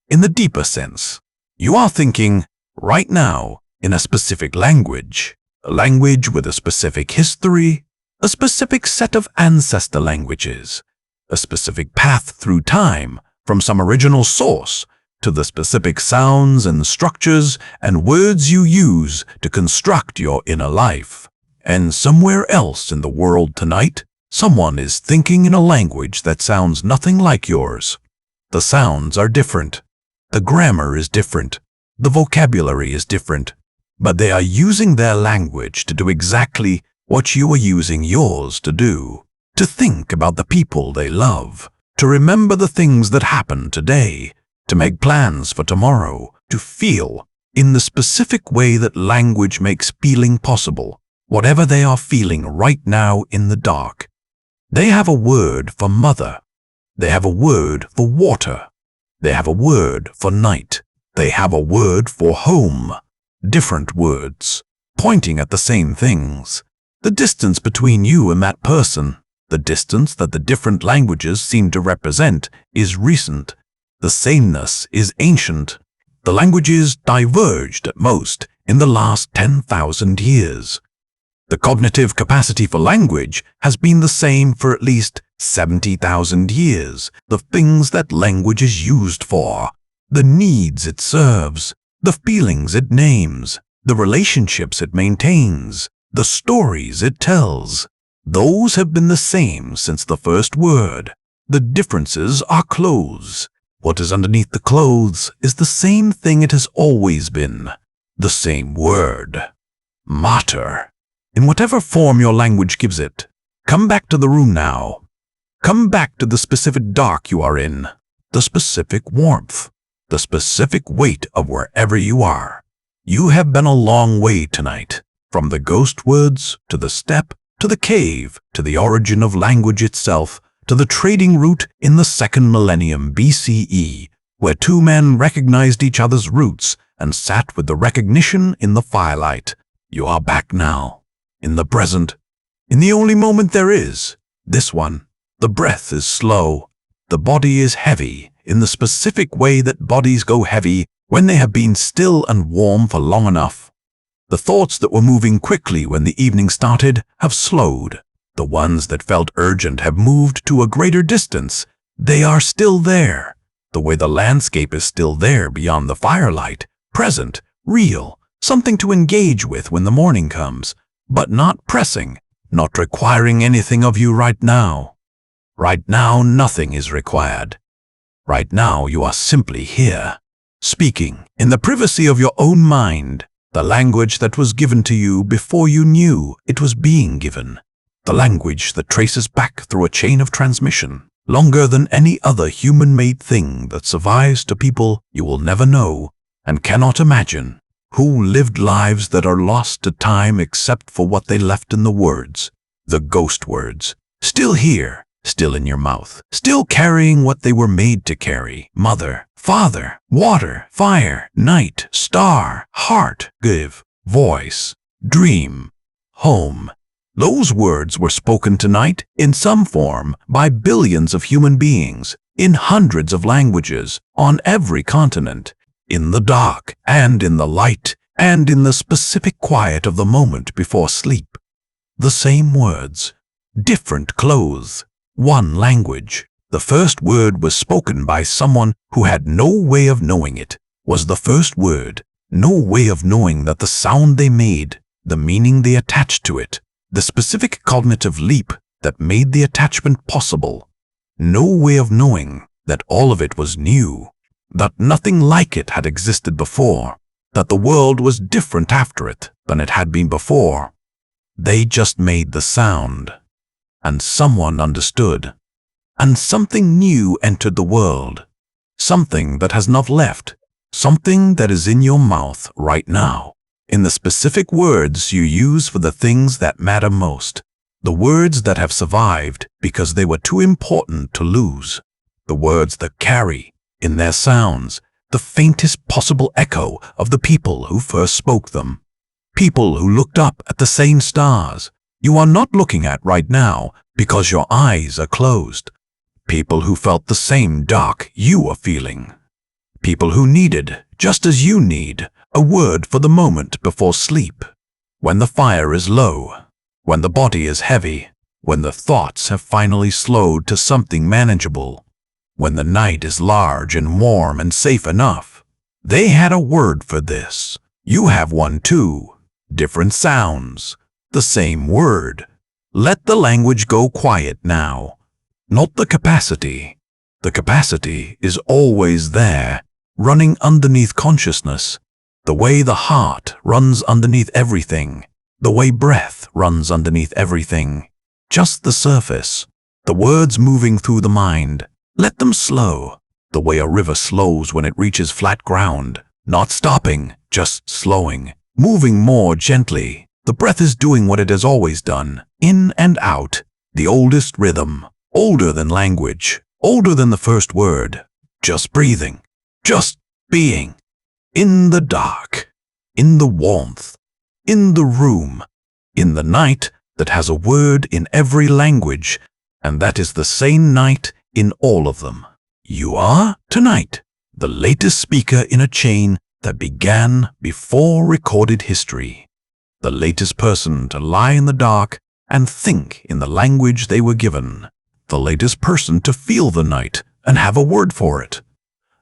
In the deeper sense, you are thinking, right now, in a specific language, a language with a specific history, a specific set of ancestor languages, a specific path through time from some original source to the specific sounds and structures and words you use to construct your inner life. And somewhere else in the world tonight, someone is thinking in a language that sounds nothing like yours. The sounds are different. The grammar is different. The vocabulary is different. But they are using their language to do exactly what you are using yours to do. To think about the people they love. To remember the things that happened today. To make plans for tomorrow. To feel in the specific way that language makes feeling possible. Whatever they are feeling right now in the dark. They have a word for mother. They have a word for water. They have a word for night. They have a word for home. Different words, pointing at the same things. The distance between you and that person, the distance that the different languages seem to represent, is recent. The sameness is ancient. The languages diverged at most in the last 10,000 years. The cognitive capacity for language has been the same for at least 70,000 years. The things that language is used for, the needs it serves, the feelings it names, the relationships it maintains, the stories it tells, those have been the same since the first word. The differences are clothes. What is underneath the clothes is the same thing it has always been, the same word. Matter. In whatever form your language gives it, come back to the room now. Come back to the specific dark you are in, the specific warmth, the specific weight of wherever you are. You have been a long way tonight. From the ghost words, to the steppe, to the cave, to the origin of language itself, to the trading route in the second millennium BCE, where two men recognized each other's roots and sat with the recognition in the firelight. You are back now, in the present, in the only moment there is, this one. The breath is slow. The body is heavy, in the specific way that bodies go heavy when they have been still and warm for long enough. The thoughts that were moving quickly when the evening started have slowed. The ones that felt urgent have moved to a greater distance. They are still there, the way the landscape is still there beyond the firelight, present, real, something to engage with when the morning comes, but not pressing, not requiring anything of you right now. Right now, nothing is required. Right now, you are simply here, speaking in the privacy of your own mind, the language that was given to you before you knew it was being given, the language that traces back through a chain of transmission, longer than any other human-made thing that survives to people you will never know and cannot imagine, who lived lives that are lost to time except for what they left in the words, the ghost words, still here, still in your mouth, still carrying what they were made to carry: mother, father, water, fire, night, star, heart, give, voice, dream, home. Those words were spoken tonight in some form by billions of human beings, in hundreds of languages, on every continent, in the dark and in the light and in the specific quiet of the moment before sleep. The same words, different clothes, one language. The first word was spoken by someone who had no way of knowing it, was the first word, no way of knowing that the sound they made, the meaning they attached to it, the specific cognitive leap that made the attachment possible, no way of knowing that all of it was new, that nothing like it had existed before, that the world was different after it than it had been before. They just made the sound, and someone understood, and something new entered the world, something that has not left, something that is in your mouth right now, in the specific words you use for the things that matter most, the words that have survived because they were too important to lose, the words that carry, in their sounds, the faintest possible echo of the people who first spoke them, people who looked up at the same stars you are not looking at right now because your eyes are closed, people who felt the same dark you are feeling, people who needed, just as you need, a word for the moment before sleep, when the fire is low, when the body is heavy, when the thoughts have finally slowed to something manageable, when the night is large and warm and safe enough. They had a word for this. You have one too. Different sounds. The same word. Let the language go quiet now. Not the capacity. The capacity is always there, running underneath consciousness, the way the heart runs underneath everything, the way breath runs underneath everything. Just the surface, the words moving through the mind. Let them slow, the way a river slows when it reaches flat ground, not stopping, just slowing, moving more gently. The breath is doing what it has always done, in and out, the oldest rhythm, older than language, older than the first word, just breathing, just being, in the dark, in the warmth, in the room, in the night that has a word in every language, and that is the same night in all of them. You are, tonight, the latest speaker in a chain that began before recorded history, the latest person to lie in the dark and think in the language they were given, the latest person to feel the night and have a word for it,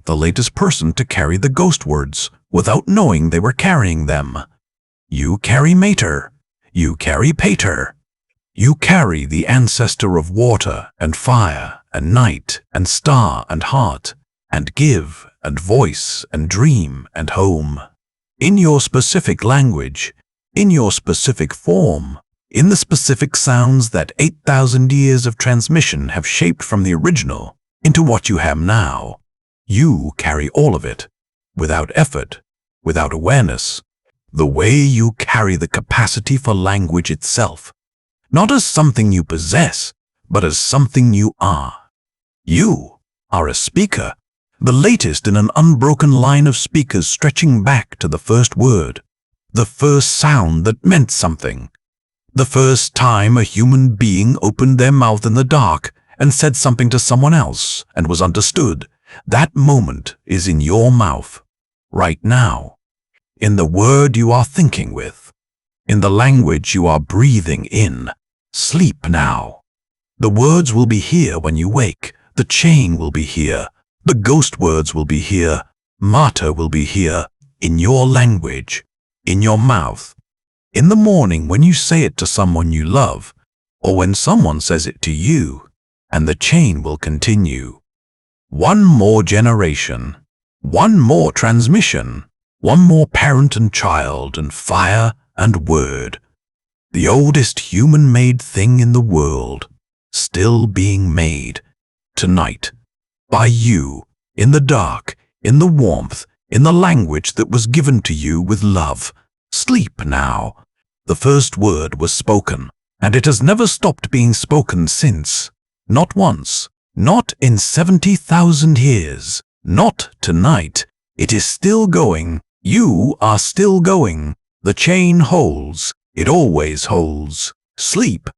the latest person to carry the ghost words without knowing they were carrying them. You carry mater, you carry pater, you carry the ancestor of water and fire and night and star and heart and give and voice and dream and home. In your specific language, in your specific form, in the specific sounds that 8,000 years of transmission have shaped from the original into what you have now, you carry all of it, without effort, without awareness, The way you carry the capacity for language itself, not as something you possess, but as something you are. You are a speaker, the latest in an unbroken line of speakers stretching back to the first word, the first sound that meant something, the first time a human being opened their mouth in the dark and said something to someone else and was understood. That moment is in your mouth, right now, in the word you are thinking with, in the language you are breathing in. Sleep now. The words will be here when you wake. The chain will be here. The ghost words will be here. Martyr will be here, in your language, in your mouth. In the morning when you say it to someone you love, or when someone says it to you, and the chain will continue. One more generation, one more transmission, one more parent and child and fire and word. The oldest human-made thing in the world, still being made, tonight, by you, in the dark, in the warmth, in the language that was given to you with love. Sleep now. The first word was spoken, and it has never stopped being spoken since. Not once, not in 70,000 years, not tonight. It is still going. You are still going. The chain holds. It always holds. Sleep.